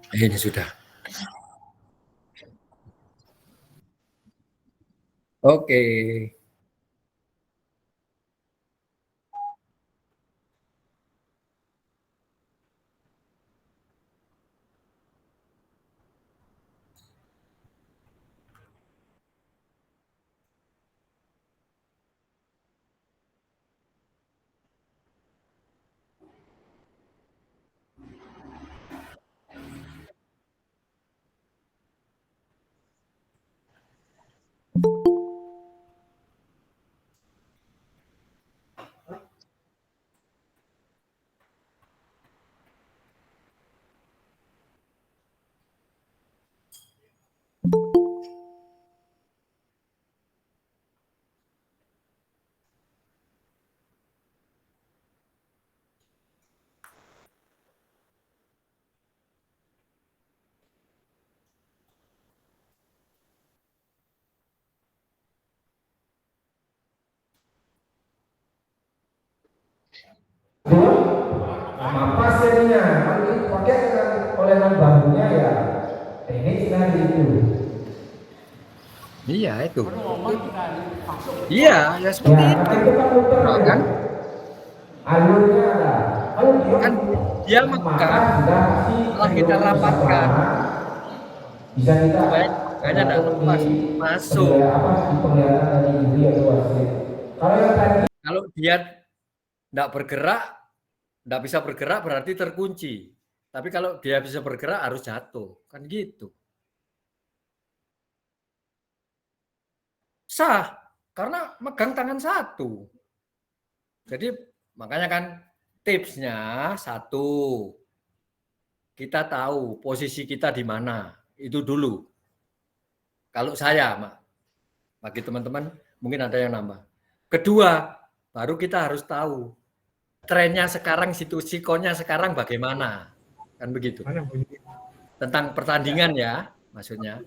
Ini sudah. Oke. Nama pas jadinya, nanti pakai dengan olehan bambunya ya, tekniknya gitu. Iya itu. Iya, ya seperti Ya, itu. itu kan muter Nah, ya. kan? Alurnya ada. Kalau dia Kan dia megang, sudah pasti malah kita rapatkan bisa kita supaya tegaknya tidak tergantung lepas, di masuk. di penglihatan dari UV atau wasit. Kalau yang tadi Kalau dia tidak bergerak, tidak bisa bergerak berarti terkunci. Tapi kalau dia bisa bergerak harus jatuh, kan gitu. Sah, karena megang tangan satu. Jadi makanya kan tipsnya satu, kita tahu posisi kita di mana, itu dulu. Kalau saya, bagi teman-teman mungkin ada yang nambah. Kedua, baru kita harus tahu trennya sekarang, situasinya sekarang bagaimana, kan begitu. Tentang pertandingan ya, maksudnya.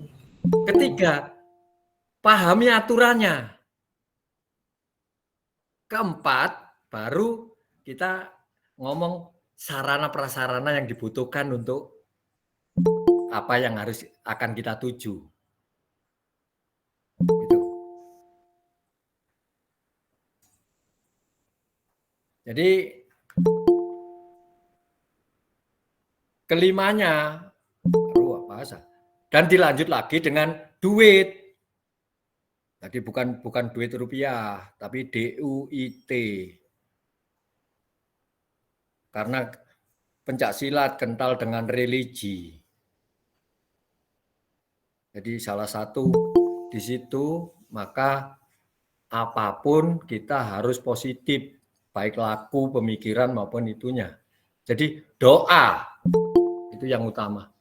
Ketiga, pahami aturannya. Keempat, baru kita ngomong sarana prasarana yang dibutuhkan untuk apa yang harus akan kita tuju. Gitu. Jadi kelimanya bahasa dan dilanjut lagi dengan duit. Jadi bukan duit rupiah, tapi DUIT. Karena pencaksilat kental dengan religi. Jadi salah satu di situ maka apapun kita harus positif, baik laku, pemikiran maupun itunya. Jadi doa itu yang utama.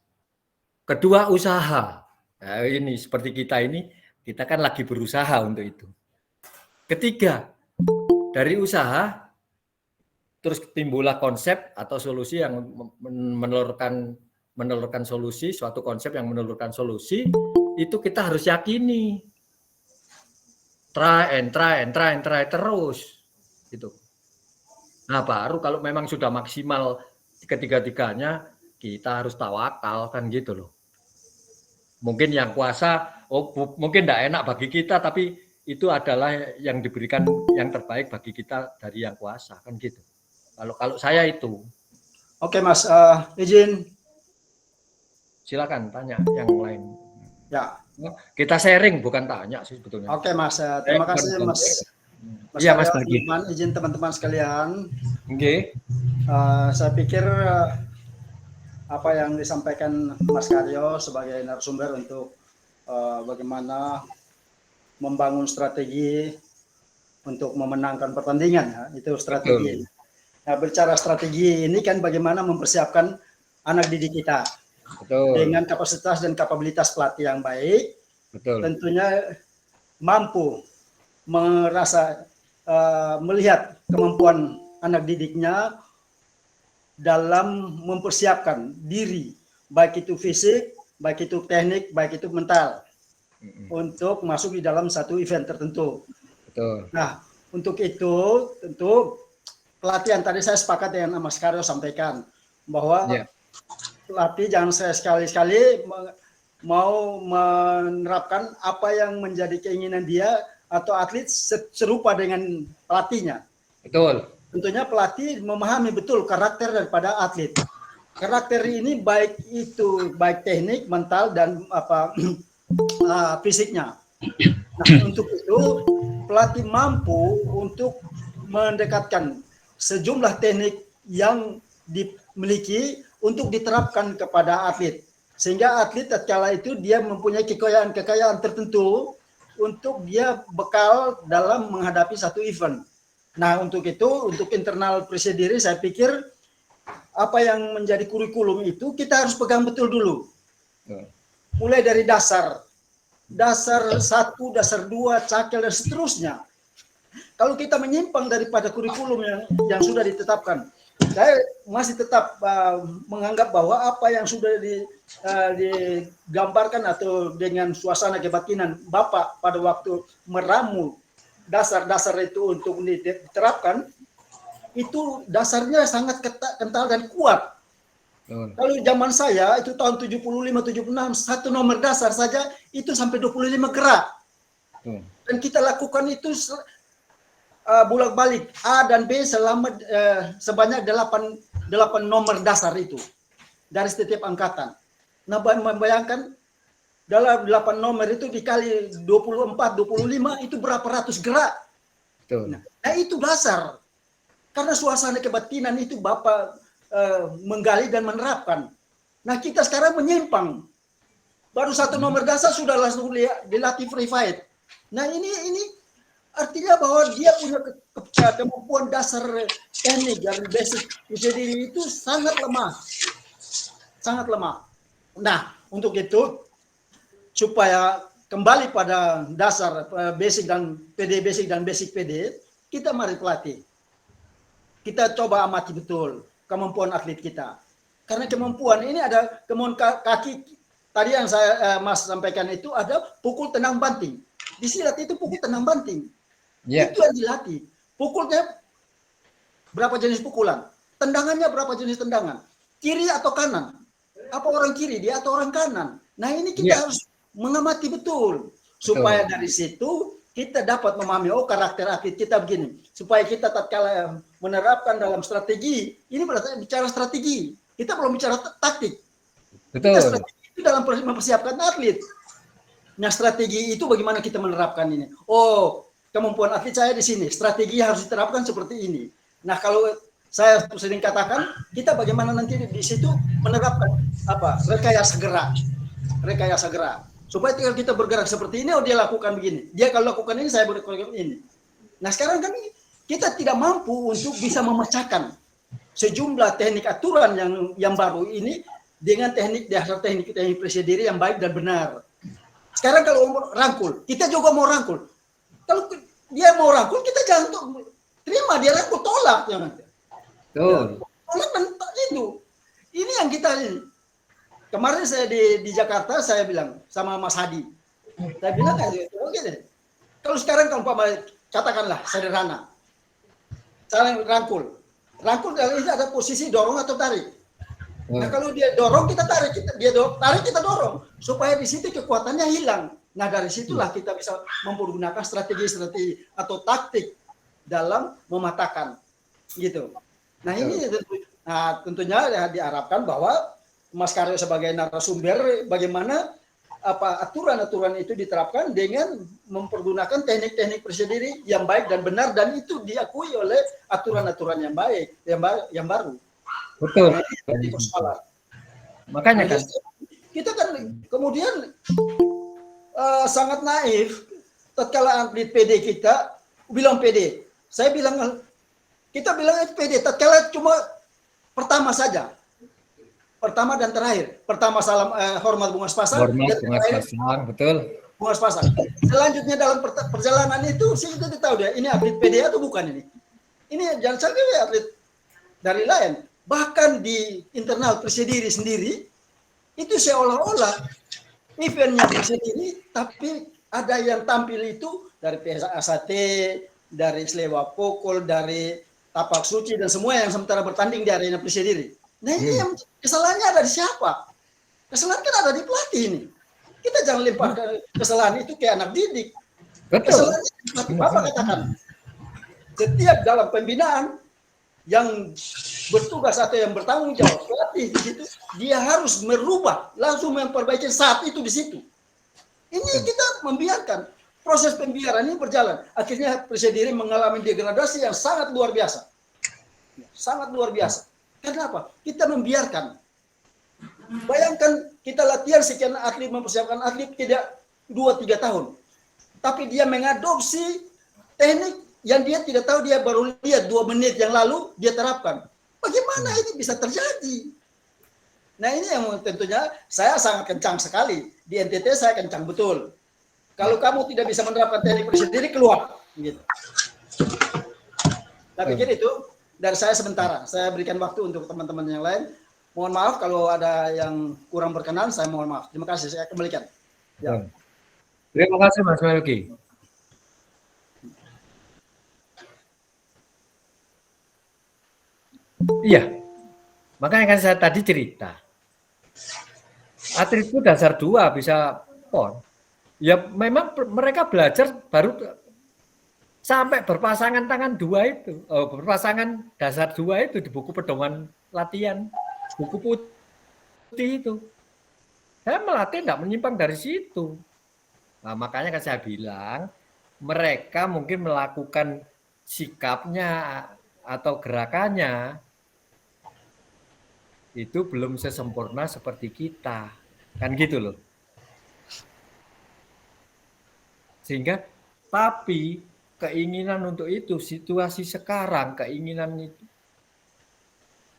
Kedua usaha. Nah, ini seperti kita ini, kita kan lagi berusaha untuk itu. Ketiga, dari usaha terus timbullah konsep atau solusi yang menelurkan solusi, suatu konsep yang menelurkan solusi, itu kita harus yakini. Try terus gitu. Nah, baru kalau memang sudah maksimal ketiga-tiganya, kita harus tawakal kan gitu loh. Mungkin yang kuasa, mungkin tidak enak bagi kita, tapi itu adalah yang diberikan yang terbaik bagi kita dari yang kuasa kan gitu. Kalau saya itu. Oke Mas, izin. Silakan tanya yang lain. Ya. Kita sharing bukan tanya sih sebetulnya. Oke Mas, terima kasih Mas. Iya Mas Bagi. Izin teman-teman sekalian. Oke. Saya pikir apa yang disampaikan Mas Karyo sebagai narasumber untuk bagaimana membangun strategi untuk memenangkan pertandingan ya, itu strategi. Nah, bicara strategi ini kan bagaimana mempersiapkan anak didik kita. Betul. Dengan kapasitas dan kapabilitas pelatih yang baik. Betul. Tentunya mampu merasa melihat kemampuan anak didiknya dalam mempersiapkan diri, baik itu fisik, baik itu teknik, baik itu mental. untuk masuk di dalam satu event tertentu. Betul. Nah, untuk itu tentu pelatihan tadi saya sepakat dengan Mas Karyo sampaikan bahwa pelatih jangan sekali-sekali mau menerapkan apa yang menjadi keinginan dia atau atlet serupa dengan pelatihnya. Betul. Tentunya pelatih memahami betul karakter daripada atlet. Karakter ini baik teknik, mental dan fisiknya. Nah, untuk itu pelatih mampu untuk mendekatkan sejumlah teknik yang dimiliki untuk diterapkan kepada atlet. Sehingga atlet tatkala itu dia mempunyai kekayaan tertentu untuk dia bekal dalam menghadapi satu event. Nah, untuk itu, untuk internal Presidensi, saya pikir apa yang menjadi kurikulum itu kita harus pegang betul dulu. Mulai dari dasar 1, dasar 2, cakel dan seterusnya. Kalau kita menyimpang daripada kurikulum yang sudah ditetapkan, saya masih tetap menganggap bahwa apa yang sudah digambarkan atau dengan suasana kebatinan Bapak pada waktu meramu dasar-dasar itu untuk diterapkan, itu dasarnya sangat kental dan kuat. Kalau zaman saya itu tahun 75-76, satu nomor dasar saja itu sampai 25 gerak. Dan kita lakukan itu bolak-balik A dan B selama sebanyak 8 nomor dasar itu dari setiap angkatan. Nah, membayangkan dalam 8 nomor itu dikali 24, 25 itu berapa ratus gerak. Nah, itu dasar. Karena suasana kebatinan itu Bapak menggali dan menerapkan. Nah, kita sekarang menyimpang. Baru satu nomor dasar sudah langsung dilatih free fight. Nah, ini artinya bahwa dia punya kemampuan dasar teknik dan basic jadi itu sangat lemah. Sangat lemah. Nah, untuk itu supaya kembali pada dasar basic dan basic PD, kita mari pelatih. Kita coba amati betul kemampuan atlet kita. Karena kemampuan ini ada kemampuan kaki. Tadi yang saya Mas sampaikan itu ada pukul tenang banting. Di silat itu pukul tenang banting. Itu yang dilatih. Pukulnya berapa jenis pukulan? Tendangannya berapa jenis tendangan? Kiri atau kanan? Apa orang kiri dia atau orang kanan? Nah, ini kita harus mengamati betul supaya dari situ kita dapat memahami karakter atlet kita begini. Supaya kita tatkala menerapkan dalam strategi, ini berarti bicara strategi. Kita belum bicara taktik. Kita strategi itu dalam mempersiapkan atlet. Nah, strategi itu bagaimana kita menerapkan ini? Kemampuan atlet saya di sini, strategi harus diterapkan seperti ini. Nah, kalau saya sering katakan, kita bagaimana nanti di situ menerapkan rekayasa gerak. Supaya kita bergerak seperti ini, dia lakukan begini. Dia kalau lakukan ini, saya berlakukan ini. Nah, sekarang kan kita tidak mampu untuk bisa memecahkan sejumlah teknik aturan yang baru ini dengan dasar teknik Presidensi yang baik dan benar. Sekarang kalau rangkul, kita juga mau rangkul. Kalau dia mau rangkul, kita jangan terima dia rangkul, tolak. Tolak dan itu. Ini yang kita kemarin saya di Jakarta, saya bilang sama Mas Hadi. Saya bilang deh. Kalau sekarang katakanlah sederhana. Saya rangkul. Rangkul ini ada posisi dorong atau tarik. Nah, kalau dia dorong, kita tarik. Tarik, kita dorong. Supaya di situ kekuatannya hilang. Nah, dari situlah kita bisa mempergunakan strategi-strategi atau taktik dalam mematahkan. Gitu. Nah, ini tentunya diharapkan bahwa Mas Karyo sebagai narasumber bagaimana aturan-aturan itu diterapkan dengan mempergunakan teknik-teknik Presidensi yang baik dan benar dan itu diakui oleh aturan-aturan yang baik, yang baru. Betul. Nah, ini persoalan. Makanya kan kita kan kemudian sangat naif tatkala atlet PD kita bilang PD. Saya bilang kita bilang PD tatkala cuma pertama saja. Pertama dan terakhir. Pertama salam hormat Bungas Pasang. Hormat Bungas Pasang, betul. Bungas Pasang. Selanjutnya dalam perjalanan itu sih kita tahu deh ini atlet PD atau bukan ini. Ini jangan sampai atlet dari lain. Bahkan di internal Presidensi sendiri itu seolah-olah eventnya sendiri, tapi ada yang tampil itu dari PSAT, dari Slewa Pokol, dari Tapak Suci dan semua yang sementara bertanding di arena sendiri. Nah ini yang kesalahannya ada di siapa? Kesalahan kan ada di pelatih ini. Kita jangan lempar kesalahan itu ke anak didik. Betul. Kesalahan Bapak katakan, setiap dalam pembinaan yang bertugas atau yang bertanggung jawab pelatih di situ, dia harus merubah, langsung memperbaiki saat itu di situ. Ini kita membiarkan proses pembiaran ini berjalan. Akhirnya Persediri mengalami degradasi yang sangat luar biasa. Sangat luar biasa. Kenapa? Kita membiarkan. Bayangkan kita latihan sekian atlet, mempersiapkan atlet tidak 2-3 tahun. Tapi dia mengadopsi teknik yang dia tidak tahu, dia baru lihat 2 menit yang lalu dia terapkan. Bagaimana ini bisa terjadi? Nah ini yang tentunya saya sangat kencang sekali. Di NTT saya kencang betul. Kalau kamu tidak bisa menerapkan teknik Persediri, keluar. Gitu. Saya pikir itu dari saya sementara. Saya berikan waktu untuk teman-teman yang lain. Mohon maaf kalau ada yang kurang berkenan, saya mohon maaf. Terima kasih, saya kembalikan. Ya. Terima kasih Mas Melki. Iya, makanya kan saya tadi cerita. Atletku dasar 2 bisa PON. Ya memang mereka belajar baru sampai berpasangan tangan 2 itu, berpasangan dasar 2 itu di buku pedoman latihan, buku putih itu. Saya melatih tidak menyimpang dari situ. Nah, makanya kan saya bilang, mereka mungkin melakukan sikapnya atau gerakannya itu belum sesempurna seperti kita. Kan gitu loh. Sehingga, tapi keinginan untuk itu, situasi sekarang, keinginan itu,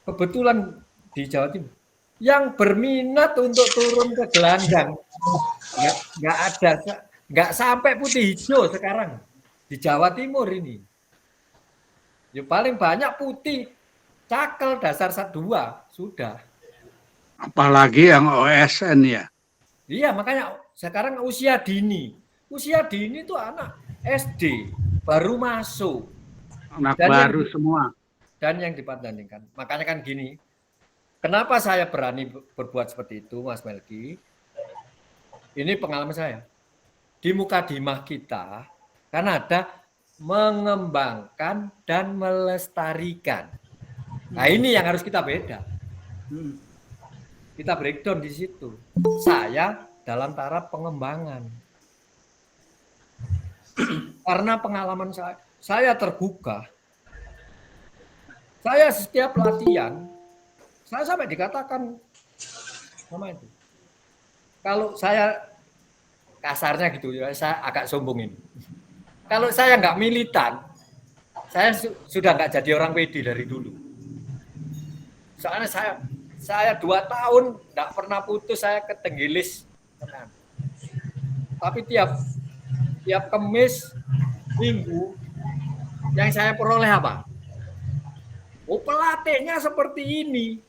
kebetulan di Jawa Timur, yang berminat untuk turun ke gelanggang, nggak ada, nggak sampai putih hijau sekarang di Jawa Timur ini. Ya paling banyak putih, cakel dasar 2 sudah. Apalagi yang OSN ya. Iya, makanya sekarang usia dini. Usia dini itu anak SD baru masuk. Anak Dan baru semua. Dan yang dibandingkan. Makanya kan gini, kenapa saya berani berbuat seperti itu, Mas Melki? Ini pengalaman saya. Di Mukadimah kita, kan ada mengembangkan dan melestarikan. Nah ini yang harus kita beda. Kita breakdown di situ. Saya dalam taraf pengembangan. Karena pengalaman saya terbuka. Saya setiap latihan, saya sampai dikatakan sama itu. Kalau saya kasarnya gitu ya, saya agak sombongin. Kalau saya nggak militan, saya sudah nggak jadi orang PD dari dulu. Soalnya saya 2 tahun nggak pernah putus, saya ke Tenggilis. Tapi tiap Kamis, Minggu, yang saya peroleh apa? Oh, pelatihnya seperti ini.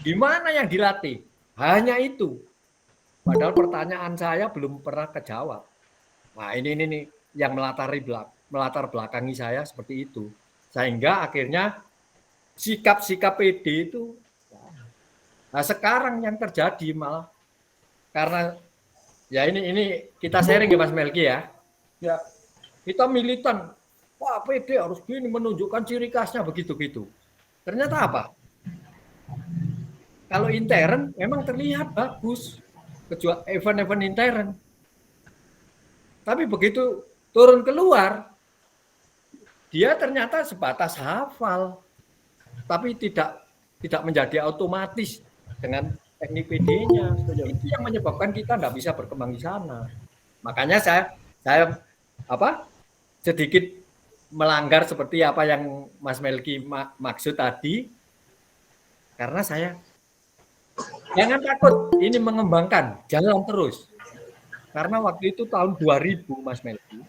Gimana yang dilatih? Hanya itu. Padahal pertanyaan saya belum pernah kejawab. Nah ini yang melatar belakangi saya seperti itu. Sehingga akhirnya sikap-sikap PD itu. Nah sekarang yang terjadi malah karena ya ini kita sharing ya Mas Melki ya. Ya. Kita militan, wah PD harus gini menunjukkan ciri khasnya begitu-gitu. Ternyata apa? Kalau intern memang terlihat bagus, kecuali event-event intern. Tapi begitu turun keluar, dia ternyata sebatas hafal, tapi tidak menjadi otomatis dengan teknik PD-nya. Itu yang menyebabkan kita tidak bisa berkembang di sana. Makanya saya sedikit melanggar seperti apa yang Mas Melki maksud tadi, karena saya jangan takut ini mengembangkan, jalan terus. Karena waktu itu tahun 2000 Mas Melki,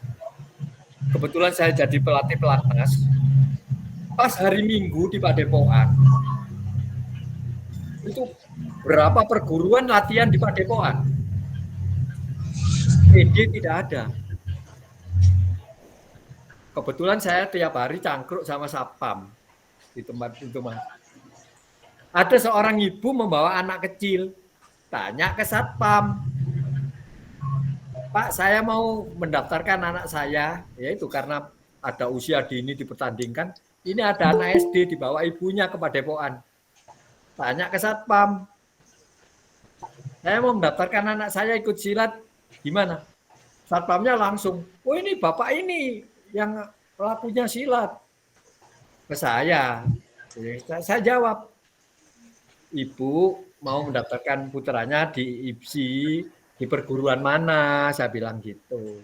kebetulan saya jadi pelatih pelatnas, pas hari Minggu di Padepokan, itu berapa perguruan latihan di Padepokan. PD tidak ada. Kebetulan saya tiap hari cangkruk sama Satpam di tempat itu, Mas. Ada seorang ibu membawa anak kecil, tanya ke Satpam, Pak, saya mau mendaftarkan anak saya, yaitu karena ada usia dini dipertandingkan. Ini ada anak SD dibawa ibunya ke Padepokan. Tanya ke Satpam, saya mau mendaftarkan anak saya ikut silat, gimana? Satpamnya langsung, oh ini bapak ini yang pelakunya silat. Ke saya jawab, ibu mau mendaftarkan putranya di IPSI, di perguruan mana? Saya bilang gitu.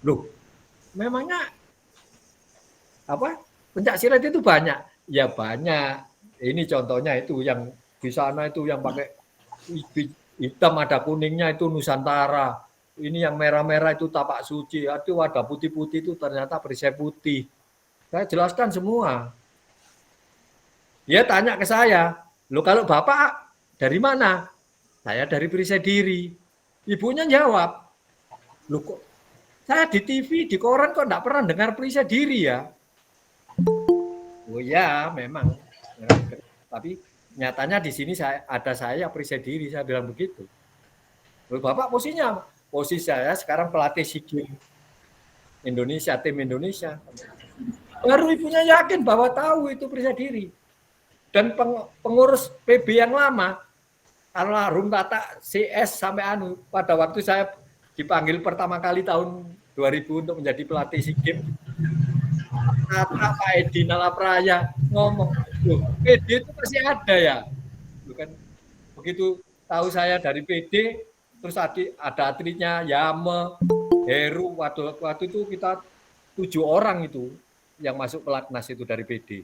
Loh, memangnya apa? Pencak silat itu banyak? Ya banyak. Ini contohnya itu yang di sana itu yang pakai hitam ada kuningnya itu Nusantara. Ini yang merah-merah itu tapak suci. Itu ada putih-putih itu ternyata perisai putih. Saya jelaskan semua. Dia tanya ke saya, loh kalau bapak dari mana? Saya dari perisai diri. Ibunya jawab, loh kok saya di TV, di koran kok enggak pernah dengar perisai diri ya? Oh ya, memang. Tapi nyatanya di sini ada saya perisai diri, saya bilang begitu. Loh, bapak posisinya? Posisi saya sekarang pelatih SEA Games Indonesia, tim Indonesia. Baru ibunya yakin bahwa tahu itu perisai diri. Dan pengurus PB yang lama, almarhum Tata CS sampai pada waktu saya dipanggil pertama kali tahun 2000 untuk menjadi pelatih SEA Games, Tata Pak Edi Nalapraya ngomong, loh PD itu masih ada ya? Bukan begitu tahu saya dari PD, terus ada atletnya Yame, Heru, waktu itu kita 7 orang itu yang masuk pelatnas itu dari PD.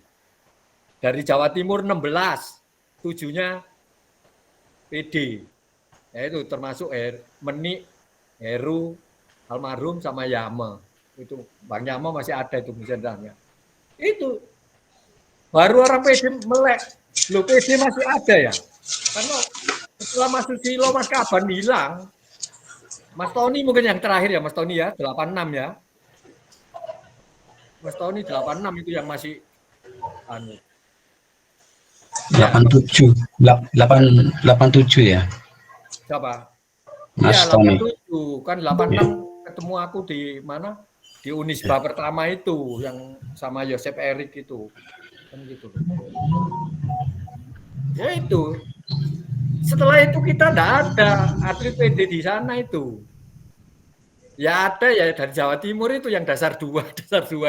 Dari Jawa Timur 16, 7-nya PD. Ya itu termasuk Menik, Heru, almarhum sama Yame. Itu Bang Yame masih ada itu misalnya. Itu baru orang PD melek. Loh PD masih ada ya? Karena setelah Mas Susilo, Mas Kaban hilang. Mas Tony mungkin yang terakhir ya, Mas Tony ya, 86 ya. Mas Tony 86 itu yang masih 87 ya. Siapa? Mas Iya, Tony. 87 kan 86 ketemu aku di mana? Di Unisba pertama itu yang sama Yosep Erik itu. Kan gitu. Ya itu. Setelah itu kita enggak ada atlet PD di sana itu. Ya ada ya dari Jawa Timur itu yang dasar 2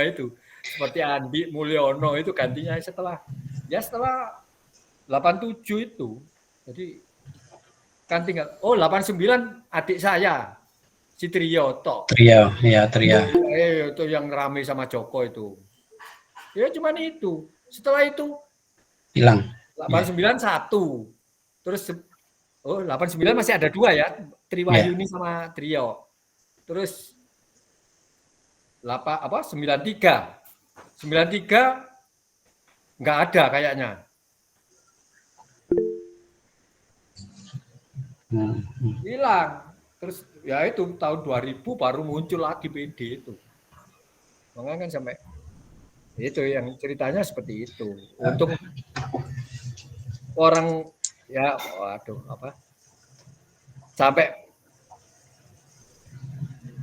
itu. Seperti Andi Mulyono itu gantinya setelah 87 itu. Jadi kan tinggal 89 adik saya si Trio toh. Trio. Itu yang rame sama Joko itu. Ya cuman itu. Setelah itu Hilang. 89 1. Terus 89 masih ada 2 ya. Triwayuni sama Trio. Terus 93 nggak ada kayaknya. Hilang. Terus ya itu tahun 2000 baru muncul lagi PD itu. Makanya kan sampai itu yang ceritanya seperti itu. Untuk orang ya sampai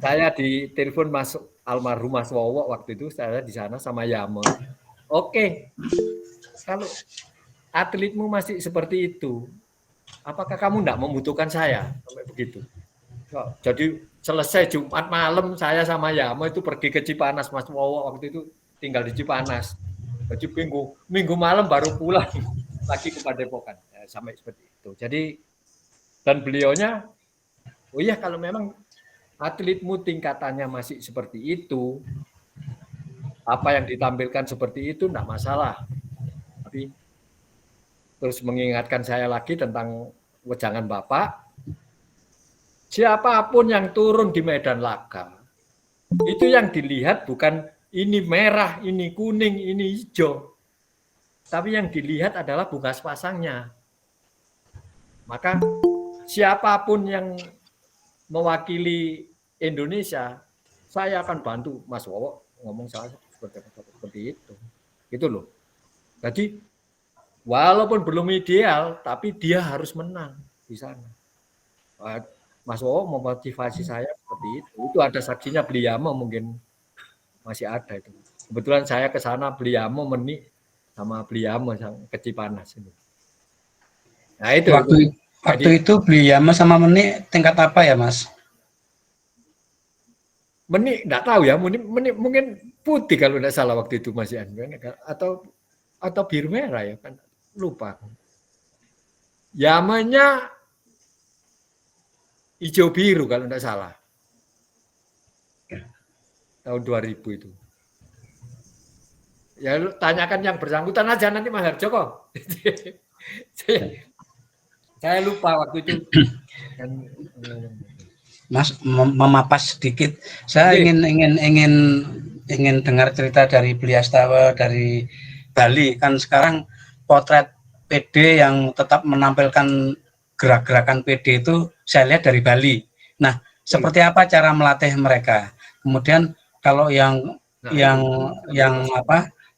saya ditelepon masuk almarhum Mas Wowo waktu itu, saya di sana sama Yame. Oke, kalau atletmu masih seperti itu, apakah kamu enggak membutuhkan saya? Sampai begitu. Jadi selesai Jumat malam saya sama Yame itu pergi ke Cipanas, Mas Wowo waktu itu tinggal di Cipanas. Jadi minggu malam baru pulang lagi ke Padepokan. Ya, sampai seperti itu. Jadi dan beliaunya, oh iya kalau memang atletmu tingkatannya masih seperti itu, apa yang ditampilkan seperti itu enggak masalah. Tapi terus mengingatkan saya lagi tentang wejangan Bapak, siapapun yang turun di medan laga, itu yang dilihat bukan ini merah, ini kuning, ini hijau. Tapi yang dilihat adalah bunga sepasangnya. Maka siapapun yang mewakili Indonesia, saya akan bantu. Mas Wowo ngomong saya seperti itu. Gitu loh. Jadi walaupun belum ideal, tapi dia harus menang di sana. Mas Wowo memotivasi saya seperti itu. Itu ada saksinya, Bliyamo mungkin masih ada itu. Kebetulan saya ke sana, Bliyamo Menik sama Bliyamo yang ke Cipanas ini. Nah itu. Waktu itu Bliyamo sama Menik tingkat apa ya, Mas? Menik enggak tahu ya, Menik mungkin putih kalau enggak salah waktu itu masih atau biru merah ya kan, lupa. Yamanya hijau biru kalau enggak salah. Tahun 2000 itu. Ya lu tanyakan yang bersangkutan aja nanti Mas Harjo kok. Saya lupa waktu itu. Mas memapas sedikit. Saya ingin dengar cerita dari Beliastawa dari Bali. Kan sekarang potret PD yang tetap menampilkan gerak-gerakan PD itu saya lihat dari Bali. Nah, seperti apa cara melatih mereka? Kemudian kalau yang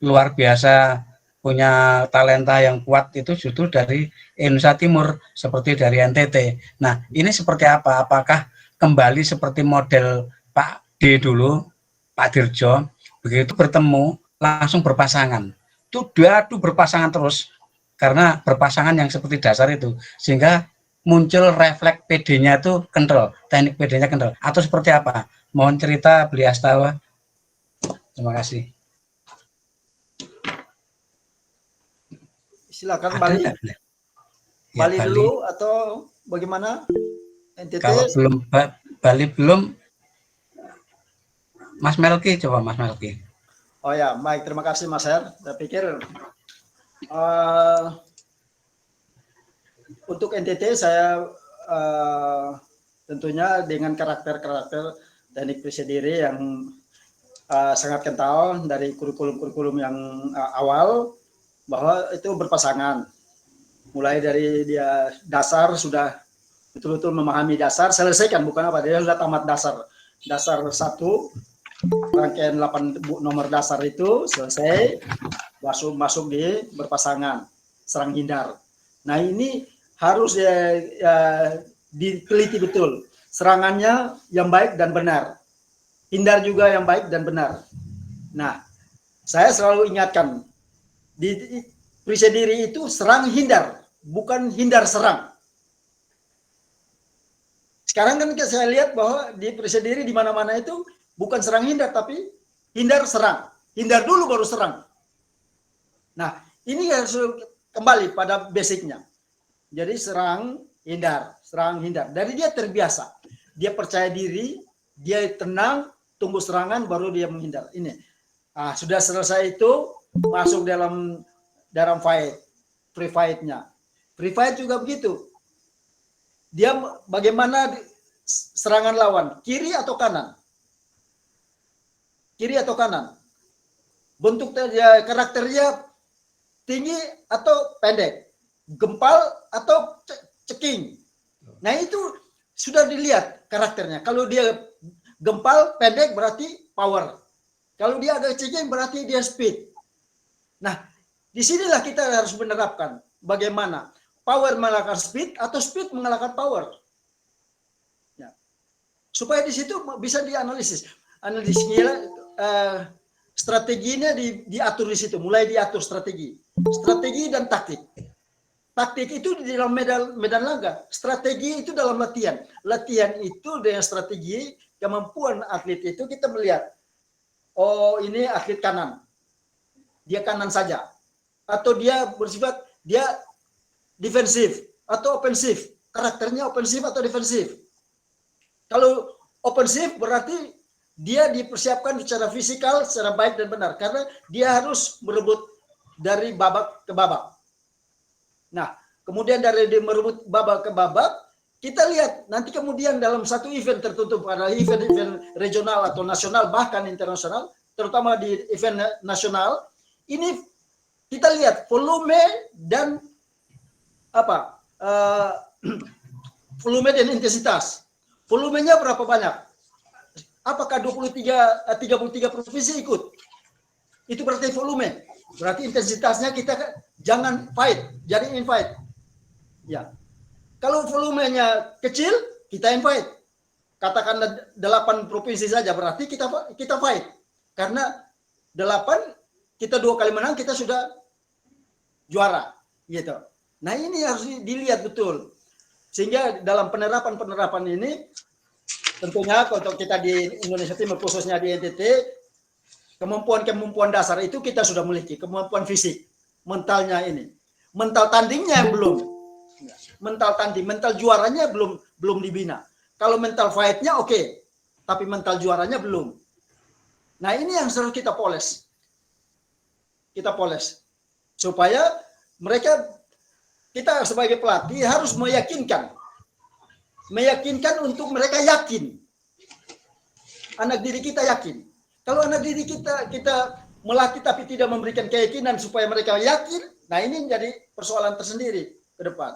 luar biasa punya talenta yang kuat itu justru dari Indonesia Timur seperti dari NTT. Nah, ini seperti apa? Apakah kembali seperti model Pak D dulu, Pak Dirjo, begitu bertemu langsung berpasangan. Itu diadu berpasangan terus karena berpasangan yang seperti dasar itu sehingga muncul refleks PD-nya itu kental, teknik PD-nya kental. Atau seperti apa? Mohon cerita Beliastawa. Terima kasih. Silakan Bali. Ya, Bali dulu atau bagaimana? NTT? Kalau belum Bali belum, Mas Melki, coba Mas Melki. Oh ya, baik, terima kasih Mas Her. Saya pikir untuk NTT saya tentunya dengan karakter-karakter teknik Prisadiri yang sangat kental dari kurikulum-kurikulum yang awal, bahwa itu berpasangan. Mulai dari dia dasar sudah betul-betul memahami dasar, selesaikan bukan apa, dia sudah tamat dasar 1, rangkaian 8 nomor dasar itu selesai, masuk di berpasangan, serang hindar. Nah ini harus diteliti betul, serangannya yang baik dan benar, hindar juga yang baik dan benar. Nah saya selalu ingatkan, di Prisadiri itu serang hindar, bukan hindar serang. Sekarang kan saya lihat bahwa di Prisadiri di mana-mana itu bukan serang hindar, tapi hindar serang. Hindar dulu baru serang. Nah, ini harus kembali pada basicnya. Jadi serang hindar. Dari dia terbiasa, dia percaya diri, dia tenang, tunggu serangan baru dia menghindar. Ini. Nah, sudah selesai itu masuk dalam fight, free fight-nya. Free fight juga begitu. Dia bagaimana serangan lawan, kiri atau kanan? Kiri atau kanan? Bentuknya, karakternya tinggi atau pendek? Gempal atau ceking? Nah itu sudah dilihat karakternya. Kalau dia gempal, pendek berarti power. Kalau dia agak ceking berarti dia speed. Nah, disinilah kita harus menerapkan bagaimana power mengalahkan speed atau speed mengalahkan power. Ya. Supaya di situ bisa dianalisis. Analisisnya, strateginya diatur di situ, mulai diatur strategi dan taktik. Taktik itu di dalam medan laga, strategi itu dalam latihan. Latihan itu dengan strategi, kemampuan atlet itu kita melihat. Oh, ini atlet kanan. Dia kanan saja. Atau dia bersifat dia defensif atau ofensif. Karakternya ofensif atau defensif. Kalau ofensif berarti dia dipersiapkan secara fisikal, secara baik dan benar. Karena dia harus merebut dari babak ke babak. Nah, kemudian dari dia merebut babak ke babak, kita lihat nanti kemudian dalam satu event tertentu, pada event regional atau nasional, bahkan internasional, terutama di event nasional, ini kita lihat volume dan volume dan intensitas. Volumenya berapa banyak? Apakah 33 provinsi ikut? Itu berarti volume. Berarti intensitasnya kita jangan fight, jadi invite. Ya. Kalau volumenya kecil, kita invite. Katakanlah 8 provinsi saja, berarti kita fight. Karena 8, kita 2 kali menang, kita sudah juara. Gitu. Nah ini harus dilihat betul. Sehingga dalam penerapan ini, tentunya untuk kita di Indonesia Timur, khususnya di NTT, kemampuan dasar itu kita sudah memiliki. Kemampuan fisik, mentalnya ini. Mental tandingnya belum. Mental juaranya belum dibina. Kalau mental fight-nya oke, tapi mental juaranya belum. Nah ini yang harus kita poles. Supaya kita sebagai pelatih harus meyakinkan untuk mereka yakin. Anak didik kita yakin. Kalau anak didik kita melatih tapi tidak memberikan keyakinan supaya mereka yakin, nah ini jadi persoalan tersendiri ke depan.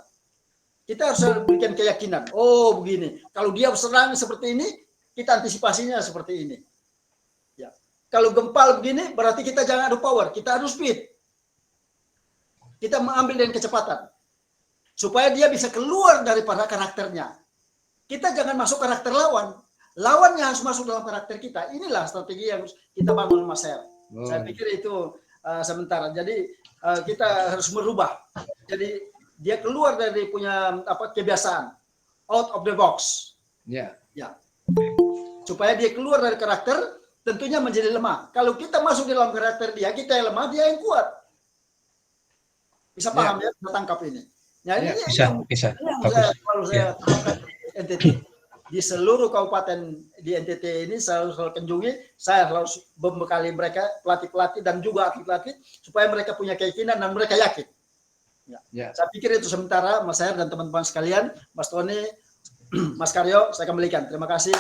Kita harus berikan keyakinan. Oh begini, kalau dia serang seperti ini, kita antisipasinya seperti ini. Ya. Kalau gempal begini, berarti kita jangan adu power, kita adu speed. Kita mengambil dengan kecepatan. Supaya dia bisa keluar daripada karakternya. Kita jangan masuk karakter lawan. Lawannya harus masuk dalam karakter kita. Inilah strategi yang kita bangun, Mas Her. Saya pikir itu sementara. Jadi kita harus merubah. Jadi dia keluar dari punya kebiasaan, out of the box. Ya. Supaya dia keluar dari karakter, tentunya menjadi lemah. Kalau kita masuk di dalam karakter dia, kita yang lemah, dia yang kuat. Bisa paham ya? Bisa tangkap ini. Nah, ini bisa. Saya terangkan di NTT. Di seluruh kabupaten di NTT ini saya selalu kunjungi, saya harus membekali mereka, pelatih-pelatih dan juga atlet-atlet, supaya mereka punya keyakinan dan mereka yakin. Ya. Saya pikir itu sementara, Mas Her dan teman-teman sekalian, Mas Tony, Mas Karyo, saya kembalikan. Terima kasih.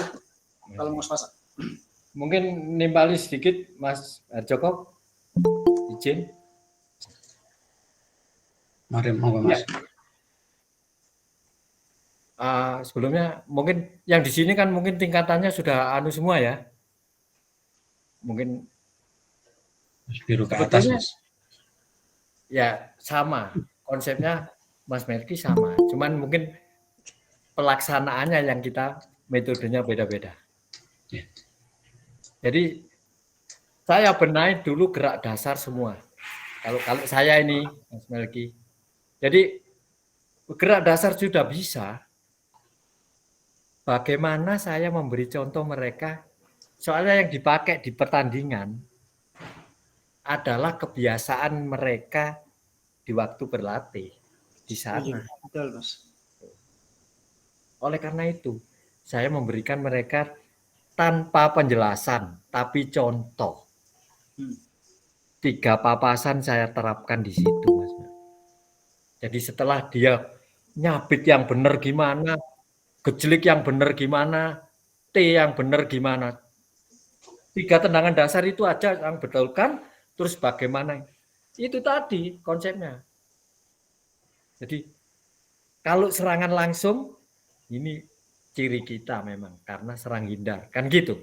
Kalau Mas Pasang. Mungkin nimpali sedikit, Mas Joko, izin. Mari, Mas. Sebelumnya mungkin yang di sini kan mungkin tingkatannya sudah semua ya. Mungkin biru ke atas, Mas. Ya, sama. Konsepnya Mas Melki sama. Cuman mungkin pelaksanaannya yang kita metodenya beda-beda. Ya. Jadi saya benahi dulu gerak dasar semua. Kalau saya ini Mas Melki. Jadi gerak dasar sudah bisa. Bagaimana saya memberi contoh mereka? Soalnya yang dipakai di pertandingan adalah kebiasaan mereka di waktu berlatih di sana. Betul, Mas. Oleh karena itu, saya memberikan mereka tanpa penjelasan, tapi contoh. 3 papasan saya terapkan di situ, Mas. Jadi setelah dia nyabit yang benar gimana, gejlik yang benar gimana, T yang benar gimana. 3 tendangan dasar itu aja yang betulkan, terus bagaimana. Itu tadi konsepnya. Jadi kalau serangan langsung, ini ciri kita memang, karena serang hindar. Kan gitu.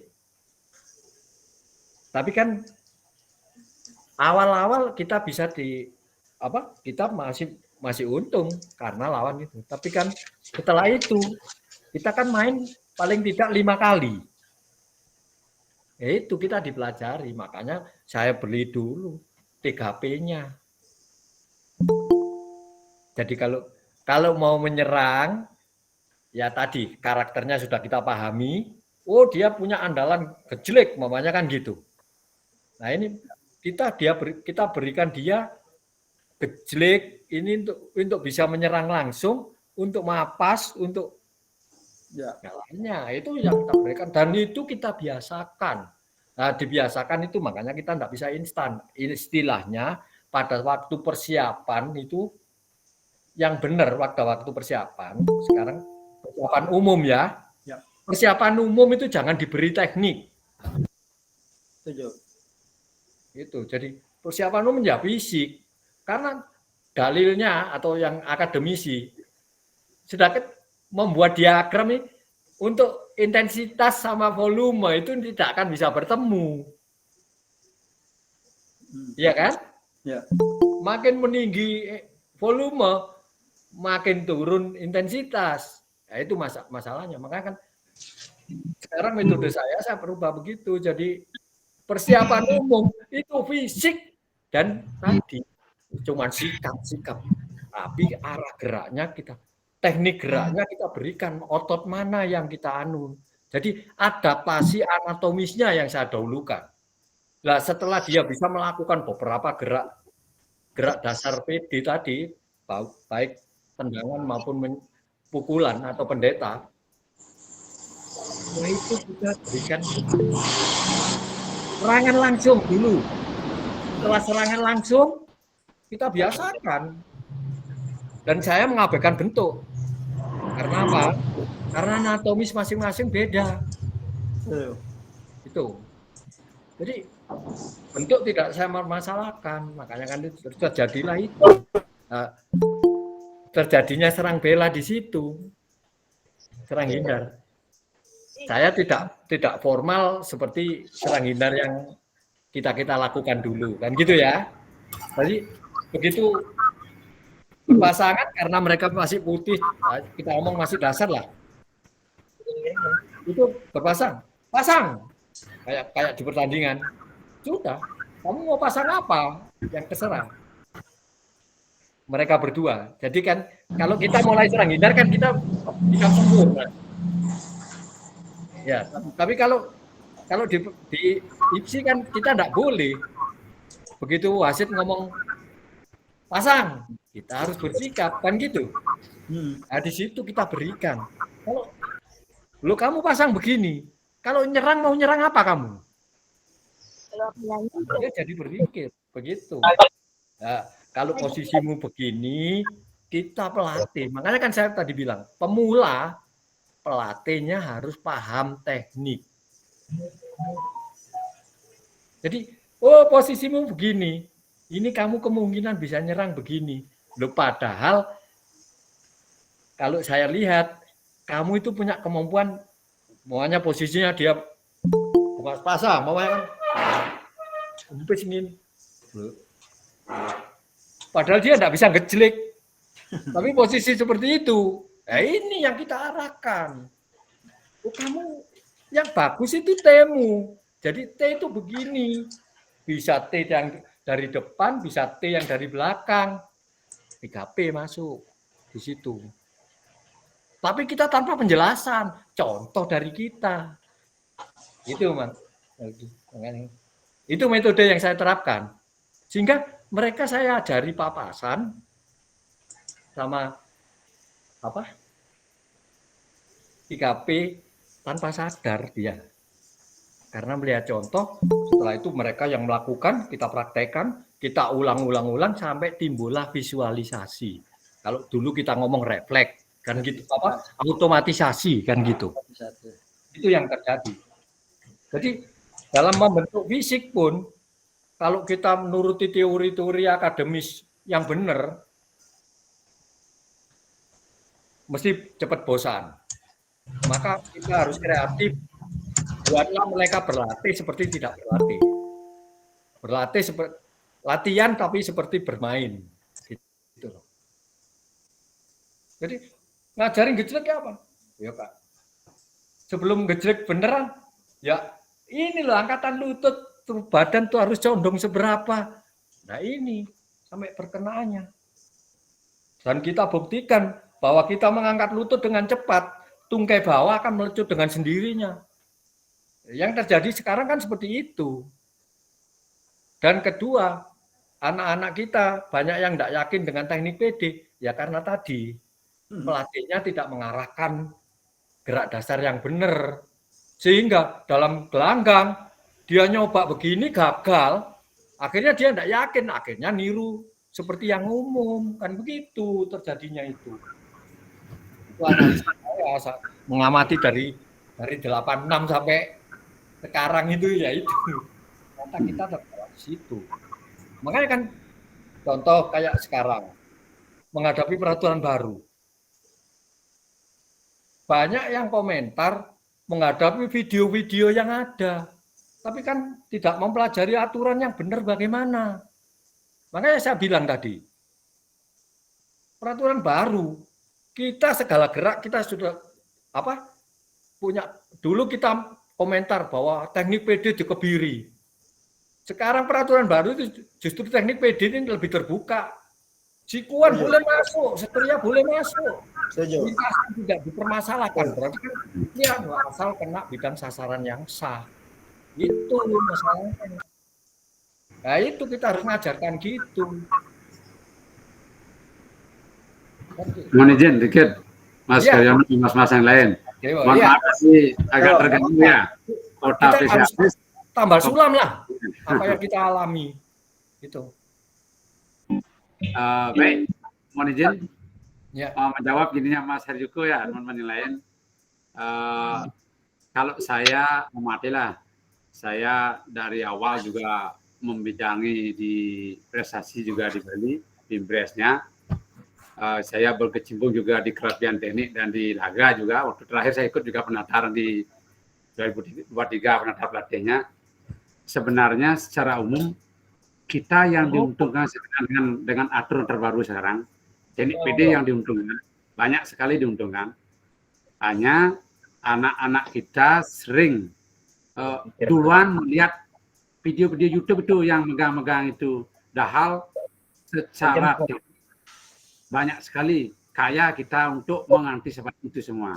Tapi kan awal-awal kita bisa kita masih untung karena lawan itu. Tapi kan setelah itu, kita kan main paling tidak 5 kali. Itu kita dipelajari, makanya saya beli dulu TKP-nya. Jadi kalau mau menyerang, ya tadi karakternya sudah kita pahami. Oh dia punya andalan gejlek, mamanya kan gitu. Nah ini kita berikan dia gejlek ini untuk bisa menyerang langsung, untuk mapas, untuk lainnya itu yang kita berikan dan itu kita biasakan. Nah, dibiasakan itu makanya kita tidak bisa instan. Istilahnya pada waktu persiapan itu yang benar waktu persiapan. Sekarang persiapan umum ya. Persiapan umum itu jangan diberi teknik. Itu. Jadi persiapan umum ya fisik. Karena dalilnya atau yang akademisi sedangkan membuat diagram ini untuk intensitas sama volume itu tidak akan bisa bertemu. Iya kan? Ya. Makin meninggi volume, makin turun intensitas. Nah, itu masalahnya. Makanya kan sekarang metode saya berubah begitu. Jadi persiapan umum itu fisik dan tadi cuman sikap. Tapi arah geraknya kita, teknik geraknya kita berikan, otot mana yang kita anu. Jadi adaptasi anatomisnya yang saya dahulukan. Nah, setelah dia bisa melakukan beberapa gerak dasar PD tadi, baik tendangan maupun pukulan atau pendeta, nah itu kita berikan serangan langsung dulu. Setelah serangan langsung, kita biasakan. Dan saya mengabaikan bentuk. Karena apa? Karena anatomis masing-masing beda. Itu. Jadi bentuk tidak saya masalahkan, makanya kan terjadilah itu. Nah, terjadinya serang bela di situ, serang hindar. Saya tidak formal seperti serang hindar yang kita lakukan dulu, kan gitu ya. Jadi begitu berpasangan karena mereka masih putih, kita ngomong masih dasar lah. Itu berpasang, pasang. Kayak di pertandingan. Sudah, kamu mau pasang apa? Yang terserah. Mereka berdua. Jadi kan kalau kita mulai serang hindar kan kita sempurna. Ya, tapi kalau di IPSI kan kita enggak boleh. Begitu wasit ngomong pasang, kita harus bersikap kan gitu. Nah, di situ kita berikan. Kalau lo kamu pasang begini, kalau nyerang mau nyerang apa kamu? Dia jadi berpikir begitu. Nah, kalau posisimu begini, kita pelatih. Makanya kan saya tadi bilang, pemula pelatihnya harus paham teknik. Jadi, oh posisimu begini, ini kamu kemungkinan bisa nyerang begini. Loh, padahal kalau saya lihat, kamu itu punya kemampuan, maunya posisinya dia bukan pasang, maunya umpis ingin. Padahal dia tidak bisa ngejlik. Tapi posisi seperti itu, nah ini yang kita arahkan. Oh, kamu yang bagus itu T-mu. Jadi T itu begini. Bisa T yang dari depan, bisa T yang dari belakang. 3P masuk di situ. Tapi kita tanpa penjelasan, contoh dari kita. Itu, Mas. Itu metode yang saya terapkan. Sehingga mereka saya ajari papasan sama 3P tanpa sadar dia. Karena melihat contoh, setelah itu mereka yang melakukan, kita praktekkan, kita ulang-ulang sampai timbullah visualisasi. Kalau dulu kita ngomong refleks, kan gitu, automatisasi kan gitu. Itu yang terjadi. Jadi dalam membentuk fisik pun, kalau kita menuruti teori-teori akademis yang benar, mesti cepat bosan. Maka kita harus kreatif. Buatlah mereka berlatih seperti tidak berlatih. Berlatih seperti latihan tapi seperti bermain. Gitu loh. Jadi ngajarin gejlek ya apa? Ya Pak. Sebelum gejlek beneran, ya ini loh angkatan lutut, badan tuh harus condong seberapa. Nah ini sampai perkenaannya. Dan kita buktikan bahwa kita mengangkat lutut dengan cepat, tungkai bawah akan melecut dengan sendirinya. Yang terjadi sekarang kan seperti itu. Dan kedua, anak-anak kita banyak yang tidak yakin dengan teknik PD, ya karena tadi pelatihnya tidak mengarahkan gerak dasar yang benar. Sehingga dalam gelanggang, dia nyoba begini gagal, akhirnya dia tidak yakin, akhirnya niru seperti yang umum, kan begitu terjadinya itu. Itu saya mengamati dari 86 sampai sekarang itu ya itu. Ternyata kita terbawa di situ. Makanya kan contoh kayak sekarang menghadapi peraturan baru. banyak yang komentar menghadapi video-video yang ada, tapi kan tidak mempelajari aturan yang benar bagaimana. Makanya saya bilang tadi, peraturan baru, kita segala gerak kita sudah punya. Dulu kita komentar bahwa teknik PD dikebiri. Sekarang peraturan baru itu justru teknik PD ini lebih terbuka. Sikuan boleh masuk, seteria boleh masuk. Lintasan tidak dipermasalahkan. Berarti kan ya asal kena bidang sasaran yang sah. Itu masalahnya. Nah itu kita harus ngajarkan gitu. Mohon izin dikit, Mas Iya. Karyono, mas-mas yang lain. Mohon Iya. maaf sih agak terganggu ya. Kota Kita harus Frisiapis. tambah sulam lah apa yang kita alami. Gitu. Baik, mohon izin Ya. menjawab gininya Mas Herjuko ya, teman-teman yang lain. Kalau saya amatilah, saya dari awal juga membidangi di prestasi juga di Bali, di Bresnya. Saya berkecimpung juga di kerapian teknik dan di laga juga. Waktu terakhir saya ikut juga penataran di 2023 penatar pelatihnya. Sebenarnya secara umum kita yang diuntungkan dengan aturan terbaru sekarang, teknik PD yang diuntungkan, banyak sekali diuntungkan. Hanya anak-anak kita sering duluan melihat video-video YouTube itu yang megang-megang itu. Dahal secara banyak sekali kaya kita untuk mengantisipasi itu semua.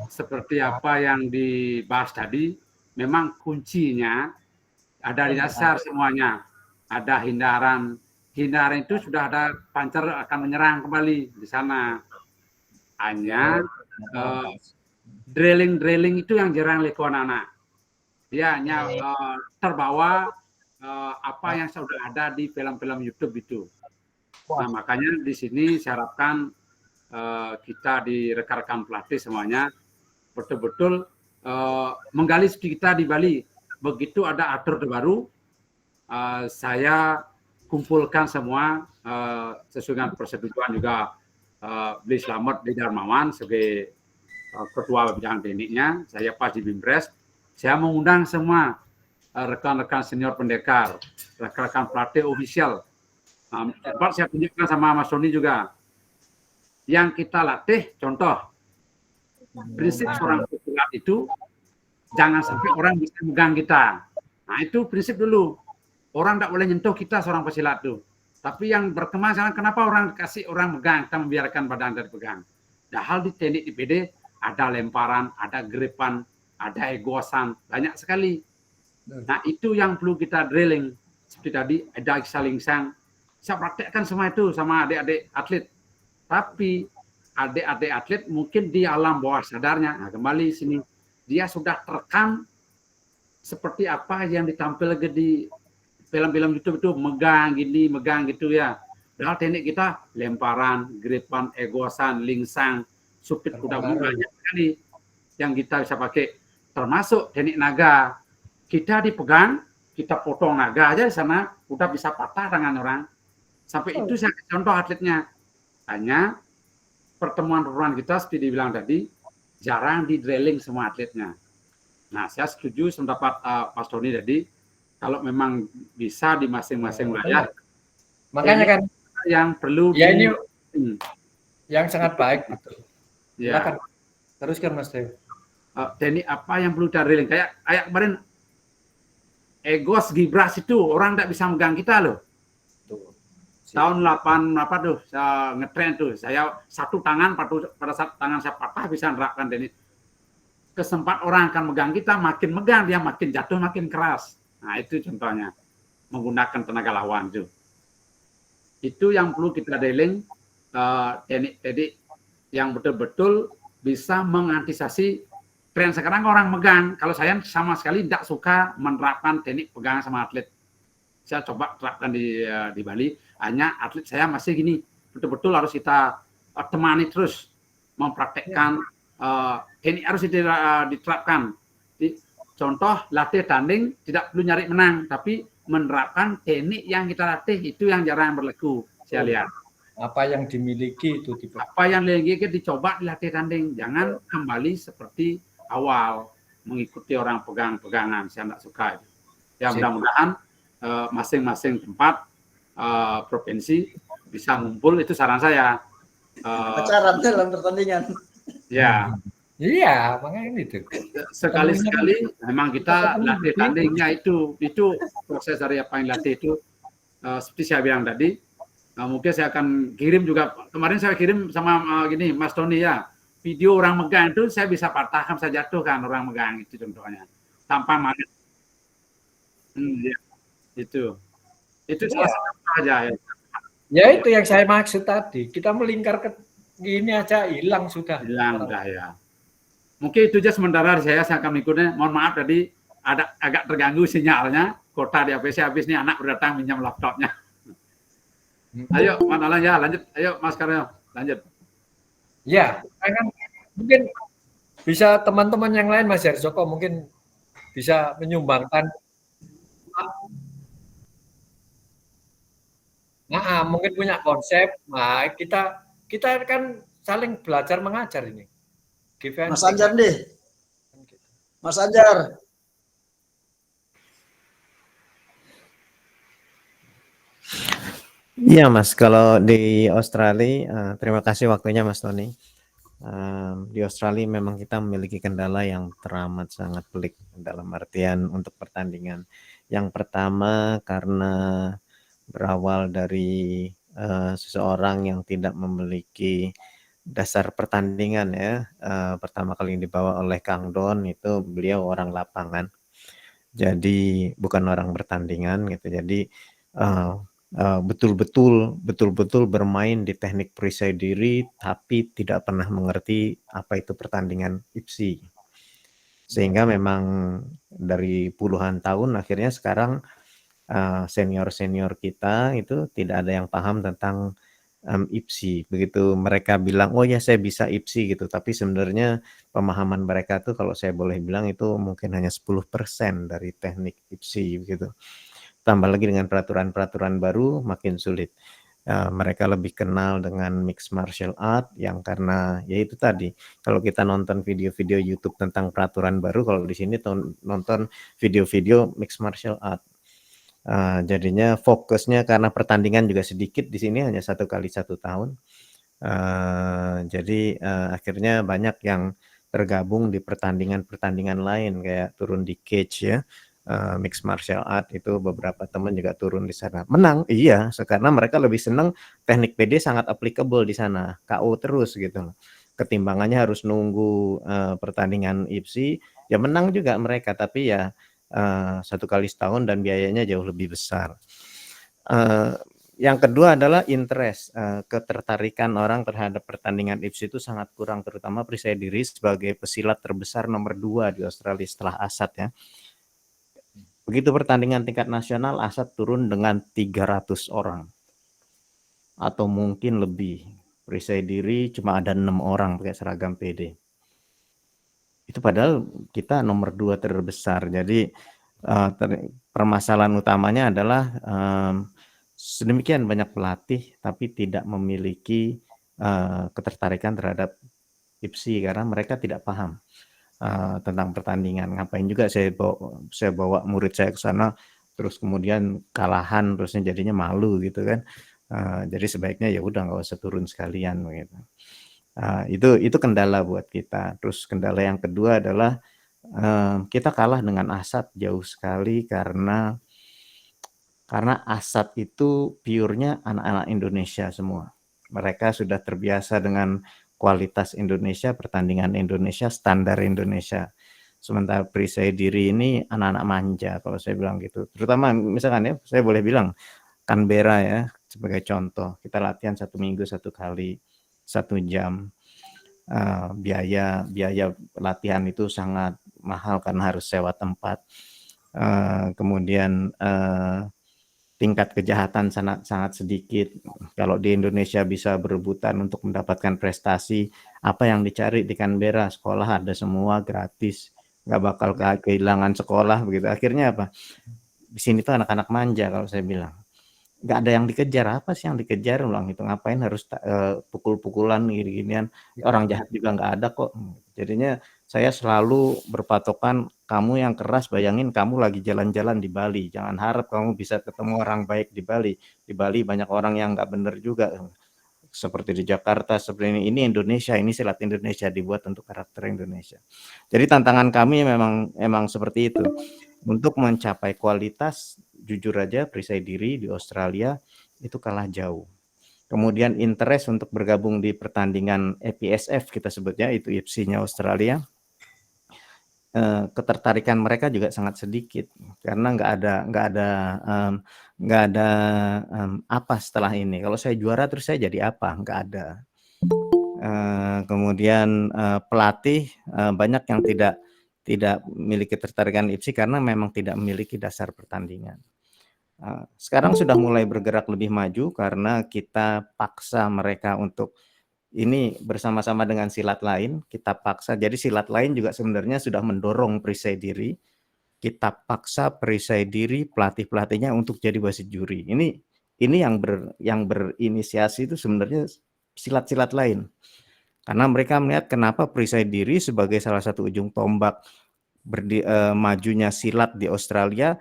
Seperti apa yang dibahas tadi, memang kuncinya ada di dasar semuanya. Ada hindaran. Hindaran itu sudah ada pancer akan menyerang kembali di sana. Hanya drilling itu yang jarang lakukan anak. Dia hanya terbawa apa yang sudah ada di film-film YouTube itu. Nah, makanya di sini saya harapkan kita di rekan-rekan pelatih semuanya betul-betul menggali studi kita di Bali. Begitu ada aturan terbaru, saya kumpulkan semua sesuai dengan persetujuan juga Beli Slamet di Darmawan sebagai ketua bidang tekniknya, saya pas di Bimbres, saya mengundang semua rekan-rekan senior pendekar, rekan-rekan pelatih ofisial. Saya tunjukkan sama Mas Sony juga. Yang kita latih, contoh, prinsip seorang pesilat itu jangan sampai orang bisa megang kita. Nah itu prinsip dulu. Orang tidak boleh nyentuh kita seorang pesilat itu. Tapi yang berkembang sekarang, kenapa orang kasih orang megang, kita membiarkan badan dari pegang. Padahal di teknik di PD ada lemparan, ada geripan, ada egosan, banyak sekali. Nah itu yang perlu kita drilling. Seperti tadi, ada saling sang. Saya praktekkan semua itu sama adik-adik atlet. Tapi adik-adik atlet mungkin di alam bawah sadarnya, nah kembali sini, dia sudah terekam seperti apa yang ditampilkan di film-film YouTube itu, megang gini, megang gitu ya. Padahal teknik kita lemparan, geripan, egosan, lingsang, supit kuda banyak sekali yang kita bisa pakai. Termasuk teknik naga. Kita dipegang, kita potong naga aja di sana, udah bisa patah tangan orang. Sampai itu saya contoh atletnya. Hanya pertemuan-pertemuan kita seperti dibilang tadi, jarang di drilling semua atletnya. Nah, saya setuju pendapat Pak Tony tadi, kalau memang bisa di masing-masing wilayah. Makanya kan yang perlu ya ini yang sangat baik betul. Ya. Teruskan Mas Dew. Teknik apa yang perlu kita drilling? Kayak kemarin Egos Gibras itu orang tidak bisa megang kita loh. Tahun 8 apa tuh saya ngetren tuh, saya satu tangan pada saat tangan saya patah bisa menerapkan teknik. Kesempat orang akan megang kita, makin megang dia makin jatuh makin keras. Nah itu contohnya menggunakan tenaga lawan itu. Itu yang perlu kita drilling teknik yang betul-betul bisa mengantisipasi tren sekarang orang megang. Kalau saya sama sekali tidak suka menerapkan teknik pegangan sama atlet. Saya coba terapkan di Bali. Hanya atlet saya masih gini, betul-betul harus kita temani terus mempraktekkan teknik harus diterapkan. Contoh latih tanding tidak perlu nyari menang, tapi menerapkan teknik yang kita latih itu yang jarang berlaku saya lihat. Apa yang dimiliki itu Apa yang dicoba dilatih tanding, jangan kembali seperti awal mengikuti orang pegangan. Saya tidak suka itu. Ya mudah-mudahan masing-masing tempat provinsi bisa ngumpul, itu saran saya. Pacaran dalam pertandingan. Ya. Iya, makanya itu. Sekali-sekali memang kita latih tandingnya itu proses dari apa yang latih itu seperti saya bilang tadi. Mungkin saya akan kirim juga, kemarin saya kirim sama gini Mas Tony ya, video orang megang itu saya bisa patahkan, saya jatuhkan orang megang itu contohnya tanpa magnet. Ya. Itu salah satu aja ya. Ya itu yang saya maksud tadi, kita melingkar ke gini aja hilang sudah. Hilang dah ya. Mungkin itu aja sementara saya akan mengikutnya. Mohon maaf tadi ada agak terganggu sinyalnya, kuota di APC habis nih, anak berdatang minjam laptopnya. Ayo, Mas Alan ya, lanjut. Ayo, Mas Karyo, lanjut. Ya, kan mungkin bisa teman-teman yang lain, Mas Joko mungkin bisa menyumbangkan. Nah, mungkin punya konsep. Nah, kita kan saling belajar mengajar ini. Mas Anjar deh. Mas Anjar. Iya Mas, kalau di Australia, terima kasih waktunya Mas Tony. Di Australia memang kita memiliki kendala yang teramat sangat pelik dalam artian untuk pertandingan. Yang pertama karena berawal dari seseorang yang tidak memiliki dasar pertandingan ya. Pertama kali yang dibawa oleh Kang Don itu beliau orang lapangan, jadi bukan orang pertandingan gitu. Jadi betul-betul bermain di teknik perisai diri tapi tidak pernah mengerti apa itu pertandingan IPSI, sehingga memang dari puluhan tahun akhirnya sekarang senior kita itu tidak ada yang paham tentang IPSI. Begitu mereka bilang oh ya saya bisa IPSI gitu, tapi sebenarnya pemahaman mereka tuh kalau saya boleh bilang itu mungkin hanya 10% dari teknik IPSI gitu. Tambah lagi dengan peraturan-peraturan baru makin sulit. Mereka lebih kenal dengan mixed martial art yang karena ya itu tadi, kalau kita nonton video-video YouTube tentang peraturan baru, kalau di sini nonton video-video mixed martial art. Jadinya fokusnya karena pertandingan juga sedikit di sini, hanya 1 kali 1 tahun. Jadi akhirnya banyak yang tergabung di pertandingan-pertandingan lain kayak turun di cage ya. Mixed martial art itu beberapa teman juga turun di sana. Menang, iya, karena mereka lebih senang teknik PD sangat applicable di sana, KO terus gitu. Ketimbangannya harus nunggu pertandingan IPSI, ya menang juga mereka, tapi ya 1 kali setahun dan biayanya jauh lebih besar. Yang kedua adalah interest, ketertarikan orang terhadap pertandingan IPSI itu sangat kurang, terutama perisai diri sebagai pesilat terbesar nomor 2 di Australia setelah Asad ya. Begitu pertandingan tingkat nasional, Asad turun dengan 300 orang atau mungkin lebih. Perisai diri cuma ada 6 orang pakai seragam PD. Itu padahal kita nomor 2 terbesar. Jadi permasalahan utamanya adalah sedemikian banyak pelatih tapi tidak memiliki ketertarikan terhadap IPSI karena mereka tidak paham tentang pertandingan. Ngapain juga saya bawa murid saya ke sana terus kemudian kalahan terusnya jadinya malu gitu kan. Jadi sebaiknya ya udah nggak usah turun sekalian gitu. Itu kendala buat kita. Terus kendala yang kedua adalah kita kalah dengan Asad jauh sekali karena Asad itu pure-nya anak-anak Indonesia semua. Mereka sudah terbiasa dengan kualitas Indonesia, pertandingan Indonesia, standar Indonesia. Sementara perisai diri ini anak-anak manja kalau saya bilang gitu. Terutama misalkan ya, saya boleh bilang Canberra ya sebagai contoh. Kita latihan 1 minggu 1 kali 1 jam. Biaya latihan itu sangat mahal karena harus sewa tempat. Kemudian tingkat kejahatan sangat sedikit. Kalau di Indonesia bisa berebutan untuk mendapatkan prestasi, apa yang dicari di Canberra? Sekolah ada semua gratis, nggak bakal kehilangan sekolah begitu. Akhirnya apa? Di sini tuh anak-anak manja kalau saya bilang. nggak ada yang dikejar. Apa sih yang dikejar? Ulang itu ngapain harus pukul-pukulan gini-ginian, orang jahat juga nggak ada kok. Jadinya saya selalu berpatokan, kamu yang keras, bayangin kamu lagi jalan-jalan di Bali, jangan harap kamu bisa ketemu orang baik di Bali. Di Bali banyak orang yang nggak bener juga, seperti di Jakarta, seperti ini Indonesia, ini silat Indonesia, dibuat untuk karakter Indonesia. Jadi tantangan kami memang seperti itu. Untuk mencapai kualitas, jujur aja perisai diri di Australia itu kalah jauh. Kemudian interest untuk bergabung di pertandingan EPSF kita sebutnya, itu IFSC-nya Australia, ketertarikan mereka juga sangat sedikit karena nggak ada apa setelah ini. Kalau saya juara terus saya jadi apa? Nggak ada. Kemudian pelatih banyak yang tidak memiliki ketertarikan IFSC karena memang tidak memiliki dasar pertandingan. Sekarang sudah mulai bergerak lebih maju karena kita paksa mereka untuk ini bersama-sama dengan silat lain, kita paksa. Jadi silat lain juga sebenarnya sudah mendorong perisai diri. Kita paksa perisai diri pelatih-pelatihnya untuk jadi wasit juri. Ini yang berinisiasi itu sebenarnya silat-silat lain. Karena mereka melihat kenapa perisai diri sebagai salah satu ujung tombak majunya silat di Australia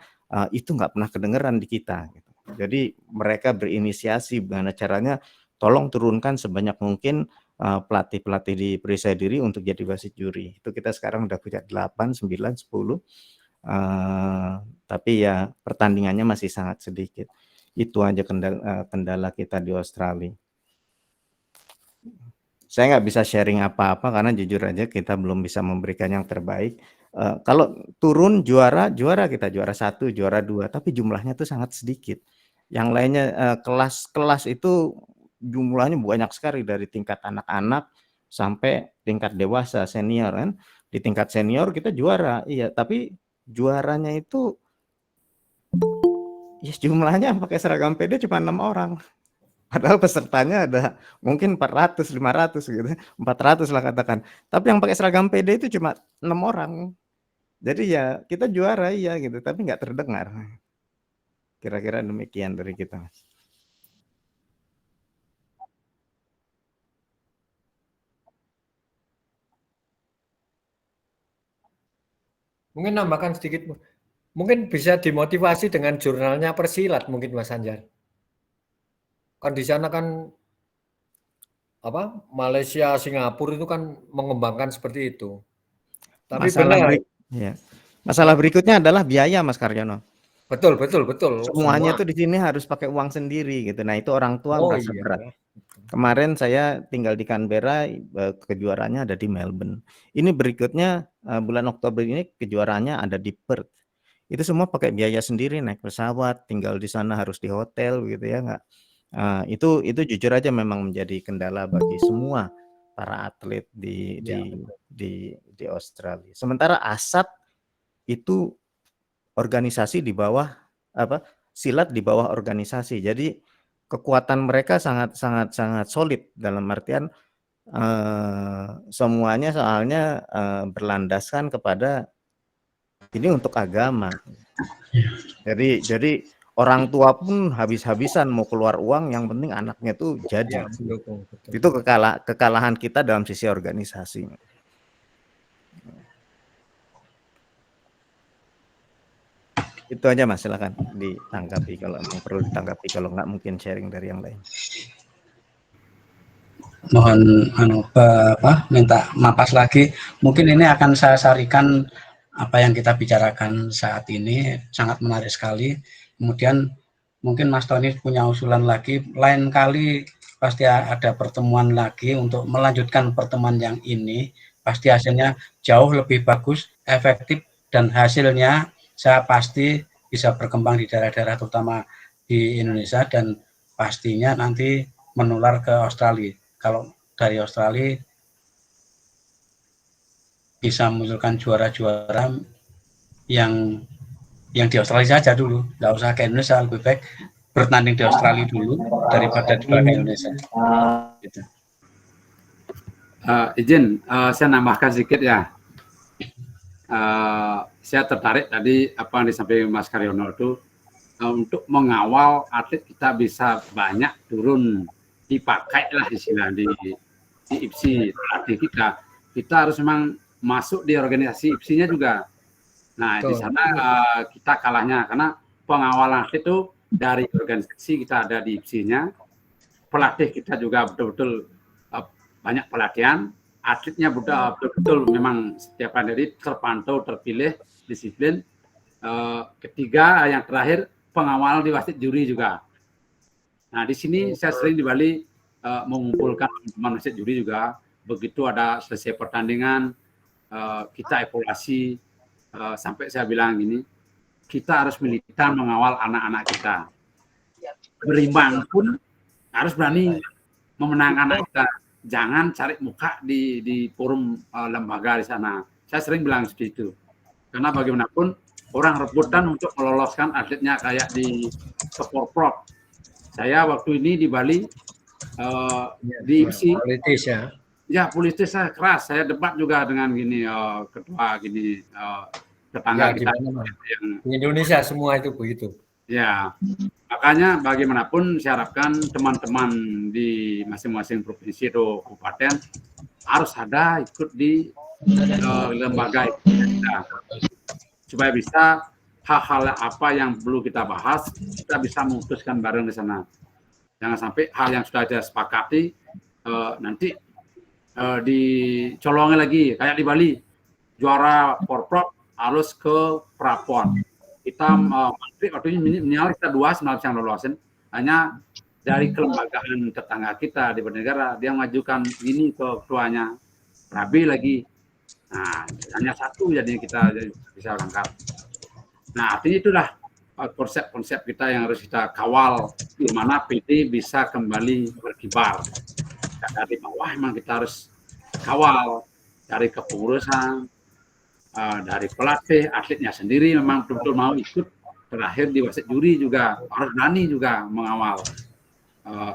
itu nggak pernah kedengeran di kita. Jadi mereka berinisiasi bagaimana caranya, tolong turunkan sebanyak mungkin pelatih-pelatih di perisai diri untuk jadi wasit juri. Itu kita sekarang udah punya 8, 9, 10. Tapi ya pertandingannya masih sangat sedikit. Itu aja kendala kita di Australia. Saya nggak bisa sharing apa-apa karena jujur aja kita belum bisa memberikan yang terbaik. Kalau turun juara kita juara 1, juara 2, tapi jumlahnya tuh sangat sedikit. Yang lainnya kelas itu jumlahnya banyak sekali dari tingkat anak-anak sampai tingkat dewasa senior kan. Di tingkat senior kita juara, iya, tapi juaranya itu ya jumlahnya pakai seragam PD cuma 6 orang. Padahal pesertanya ada mungkin 400, 500 gitu, 400 lah katakan. Tapi yang pakai seragam PD itu cuma 6 orang. Jadi ya kita juara iya gitu, tapi nggak terdengar. Kira-kira demikian dari kita, Mas. Mungkin nambahkan sedikit, mungkin bisa dimotivasi dengan jurnalnya Persilat mungkin Mas Anjar. Kan di sana kan Malaysia, Singapura itu kan mengembangkan seperti itu. Tapi Masalah berikutnya adalah biaya, Mas Karyono. Betul. Semuanya tuh di sini harus pakai uang sendiri gitu. Nah, itu orang tua merasa berat. Kemarin saya tinggal di Canberra, kejuaraannya ada di Melbourne. Ini berikutnya bulan Oktober ini kejuaraannya ada di Perth. Itu semua pakai biaya sendiri, naik pesawat, tinggal di sana harus di hotel gitu ya, nggak. Itu jujur aja memang menjadi kendala bagi semua para atlet di Australia. Sementara ASAT itu organisasi di bawah silat di bawah organisasi. Jadi kekuatan mereka sangat solid dalam artian semuanya soalnya berlandaskan kepada ini untuk agama. Jadi orang tua pun habis-habisan mau keluar uang, yang penting anaknya tuh jadi. Itu kekalahan kita dalam sisi organisasi. Itu aja Mas, silakan ditanggapi kalau perlu ditanggapi, kalau nggak mungkin sharing dari yang lain. Mohon minta mapas lagi. Mungkin ini akan saya sarikan apa yang kita bicarakan saat ini, sangat menarik sekali. Kemudian mungkin Mas Tony punya usulan lagi, lain kali pasti ada pertemuan lagi untuk melanjutkan pertemuan yang ini. Pasti hasilnya jauh lebih bagus, efektif, dan hasilnya saya pasti bisa berkembang di daerah-daerah terutama di Indonesia, dan pastinya nanti menular ke Australia. Kalau dari Australia bisa memunculkan juara-juara yang di Australia saja dulu, nggak usah ke Indonesia, lebih baik bertanding di Australia dulu daripada di Indonesia. Gitu. Izin saya nambahkan sedikit ya. Saya tertarik tadi apa yang disampaikan Mas Karyono itu, untuk mengawal atlet kita bisa banyak turun dipakai lah istilah di IPSI pelatih kita harus memang masuk di organisasi IPSI-nya juga. Nah di sana kita kalahnya karena pengawalan atlet itu dari organisasi kita ada di IPSI-nya, pelatih kita juga betul-betul banyak pelatihan, atletnya betul-betul memang setiap hari terpantau, terpilih, disiplin. Ketiga yang terakhir pengawal di wasit juri juga. Nah di sini saya sering di Bali mengumpulkan teman wasit juri juga. Begitu ada selesai pertandingan kita evaluasi sampai saya bilang gini, kita harus militan mengawal anak-anak kita. Berimbang pun harus berani memenangkan anak kita. Jangan cari muka di forum lembaga di sana. Saya sering bilang seperti itu. Karena bagaimanapun orang rebutan untuk meloloskan atletnya kayak di Sportprov. Saya waktu ini di Bali di IPSI. Politis ya. Ya politis saya keras. Saya debat juga dengan gini ketua gini tetangga kita yang di Indonesia semua itu begitu. Ya, makanya bagaimanapun saya harapkan teman-teman di masing-masing provinsi atau kabupaten harus ada ikut di lembaga kita, supaya bisa hal-hal apa yang perlu kita bahas, kita bisa memutuskan bareng di sana. Jangan sampai hal yang sudah kita sepakati nanti dicolongin lagi, kayak di Bali, juara Porprov harus ke Prapon. Kita waktu ini minimal kita 2 yang lolosin, hanya dari kelembagaan tetangga kita di bernegara dia mengajukan ini ke ketuanya Rabi lagi, nah hanya 1 jadi kita bisa berangkat. Nah artinya itulah konsep-konsep kita yang harus kita kawal, di mana PD bisa kembali berkibar. Dari bawah memang kita harus kawal, dari kepengurusan, dari pelatih, atletnya sendiri memang betul-betul mau ikut, terakhir di wasit juri juga harus berani juga mengawal.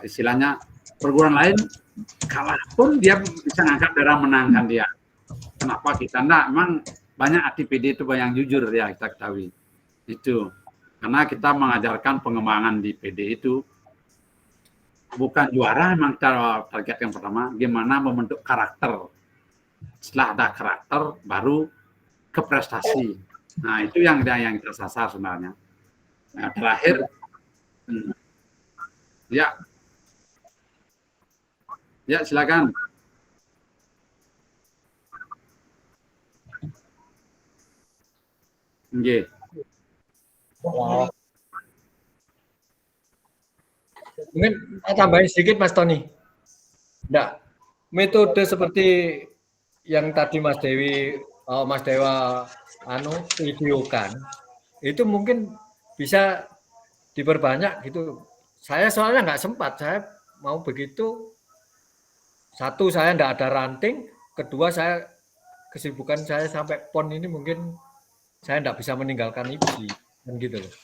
Istilahnya perguruan lain kalah pun dia bisa ngangkat darah menangkan dia. Kenapa kita enggak? Memang banyak ATPD itu yang jujur ya kita ketahui. Itu karena kita mengajarkan pengembangan di PD itu bukan juara, memang kita target yang pertama gimana membentuk karakter. Setelah ada karakter baru ke prestasi. Nah, itu yang kita sasar sebenarnya. Nah, terakhir, ya silakan. Nggih. Mungkin tambahin sedikit Mas Tony. Enggak, metode seperti yang tadi Mas Dewa videokan itu mungkin bisa diperbanyak gitu. Saya soalnya nggak sempat, saya mau begitu. 1 saya nggak ada ranting, kedua saya kesibukan saya sampai PON ini mungkin saya nggak bisa meninggalkan IPSI kan gitu loh.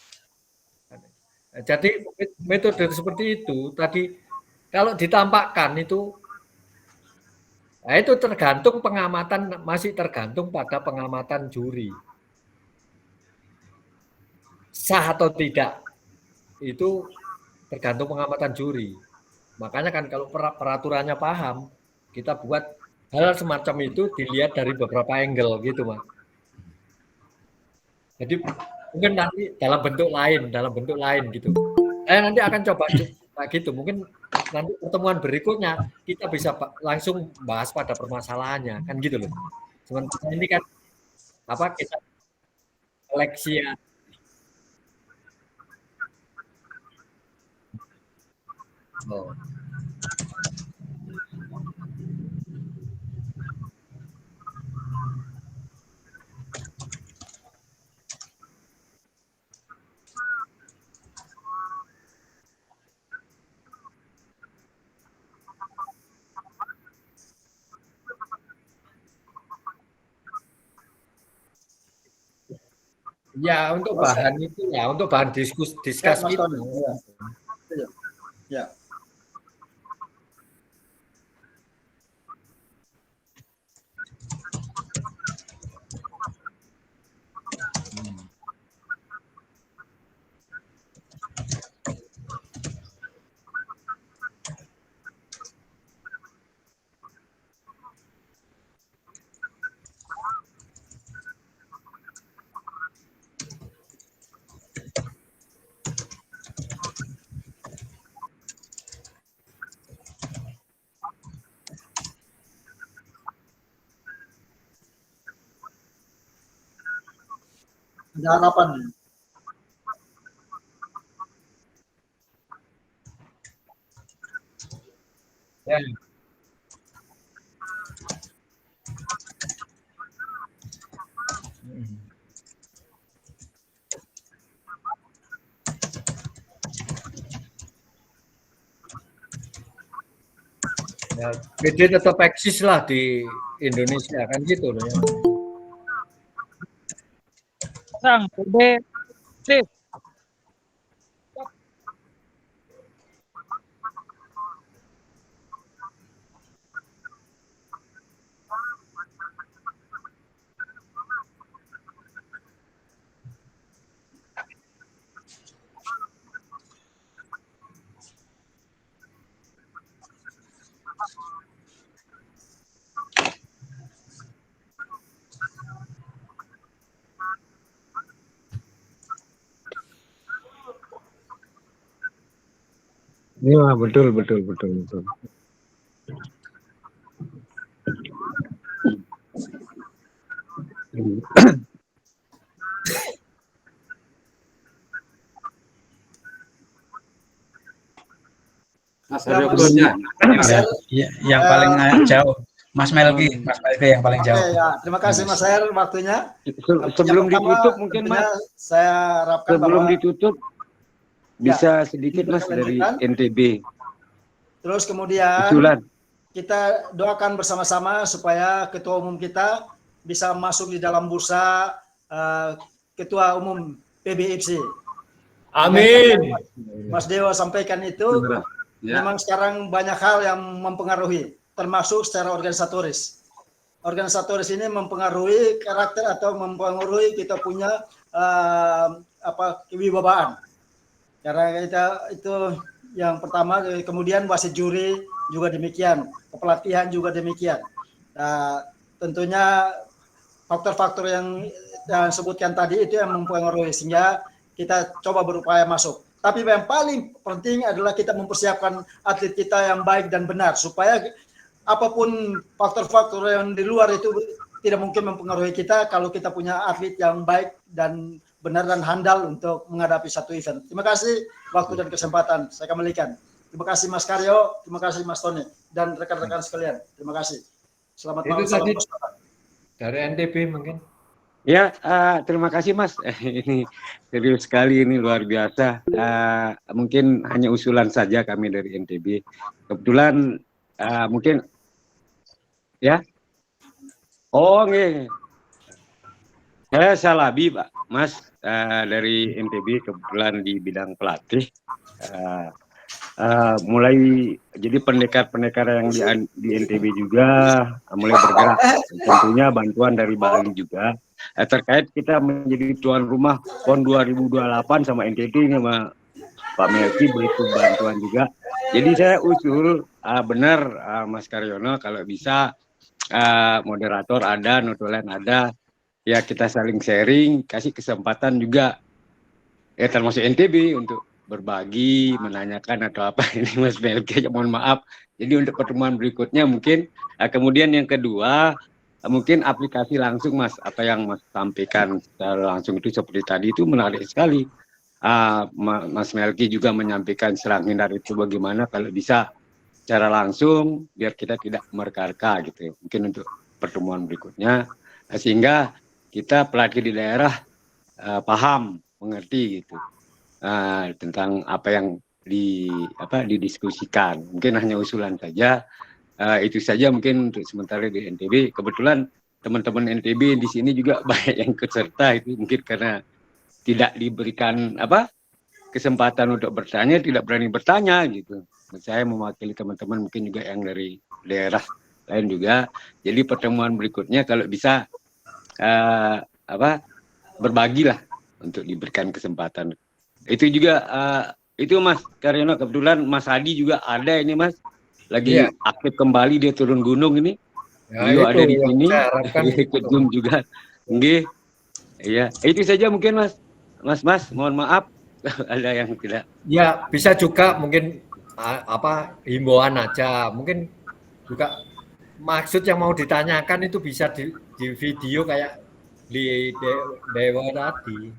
Jadi metode seperti itu tadi kalau ditampakkan itu, nah itu tergantung pengamatan, masih tergantung pada pengamatan juri. Sah atau tidak, itu tergantung pengamatan juri. Makanya kan kalau peraturannya paham, kita buat hal semacam itu dilihat dari beberapa angle gitu, Mas. Jadi mungkin nanti dalam bentuk lain gitu. Saya nanti akan coba gitu. Mungkin nanti pertemuan berikutnya kita bisa langsung bahas pada permasalahannya kan gitu loh. Sementara ini kan kita seleksi ya. Oh. Ya, untuk bahan itu ya, untuk bahan diskus itu. Ya. Ada harapan. Ya. Ya, PD tetap eksis lah di Indonesia kan gitu loh ya. Sang, PD, sip. Iya, betul. Mas Ya, Aryo Mas. Brodnya. Yang paling jauh, Mas Melki yang paling Oke, jauh. ya. Terima kasih Mas Her waktunya. Sebelum Yang pertama, ditutup mungkin tentunya Mas, saya harapkan sebelum bahwa ditutup bisa sedikit Mas dari dilanjutkan. NTB Terus kemudian usulan. kita doakan bersama-sama supaya ketua umum kita bisa masuk di dalam bursa ketua umum PBIPC. Amin. Mas Dewa sampaikan itu Ya. memang sekarang banyak hal yang mempengaruhi, termasuk secara organisatoris. Organisatoris ini mempengaruhi karakter atau mempengaruhi kita punya kewibawaan. Karena kita itu yang pertama, kemudian wasit juri juga demikian, kepelatihan juga demikian. Tentunya faktor-faktor yang sebutkan tadi itu yang mempengaruhi sehingga kita coba berupaya masuk. Tapi yang paling penting adalah kita mempersiapkan atlet kita yang baik dan benar supaya apapun faktor-faktor yang di luar itu tidak mungkin mempengaruhi kita kalau kita punya atlet yang baik dan benar dan handal untuk menghadapi satu event. Terima kasih waktu dan kesempatan saya kembalikan. Terima kasih Mas Karyo, terima kasih Mas Tony dan rekan-rekan sekalian. Terima kasih. Selamat malam. Itu tadi dari NTB mungkin. Ya, terima kasih Mas. Ini serius sekali, ini luar biasa. Mungkin hanya usulan saja kami dari NTB. Kebetulan mungkin ya. Oh, nggih. Saya Salabi, Pak. Mas dari NTB kebetulan di bidang pelatih. Mulai jadi pendekar-pendekar yang di NTB juga mulai bergerak. Tentunya bantuan dari Bali juga. Terkait kita menjadi tuan rumah PON 2028 sama NTT ini sama Pak Melki butuh bantuan juga. Jadi saya usul benar Mas Karyono kalau bisa moderator ada, notulen ada, ya kita saling sharing, kasih kesempatan juga ya termasuk NTB untuk berbagi, menanyakan atau apa ini Mas Melki, mohon maaf. Jadi untuk pertemuan berikutnya mungkin kemudian yang kedua mungkin aplikasi langsung Mas, apa yang Mas sampaikan secara langsung itu seperti tadi itu menarik sekali. Mas Melki juga menyampaikan serang hindar itu bagaimana kalau bisa secara langsung biar kita tidak merka-reka gitu. Mungkin untuk pertemuan berikutnya sehingga kita pelatih di daerah paham, mengerti gitu. Tentang apa yang didiskusikan. Mungkin hanya usulan saja. Itu saja mungkin untuk sementara di NTB. Kebetulan teman-teman NTB di sini juga banyak yang ikut serta, itu mungkin karena tidak diberikan kesempatan untuk bertanya, tidak berani bertanya gitu. Saya mewakili teman-teman mungkin juga yang dari daerah lain juga. Jadi pertemuan berikutnya kalau bisa berbagilah untuk diberikan kesempatan. Itu juga itu Mas Karyono, kebetulan Mas Hadi juga ada ini Mas, lagi aktif kembali, dia turun gunung ini. Beliau ada di sini, ikut Zoom juga. Nggih. Iya, itu saja mungkin Mas, mohon maaf ada yang tidak. Ya, bisa juga mungkin himbauan aja. Mungkin juga maksud yang mau ditanyakan itu bisa di video kayak di Dewa tadi.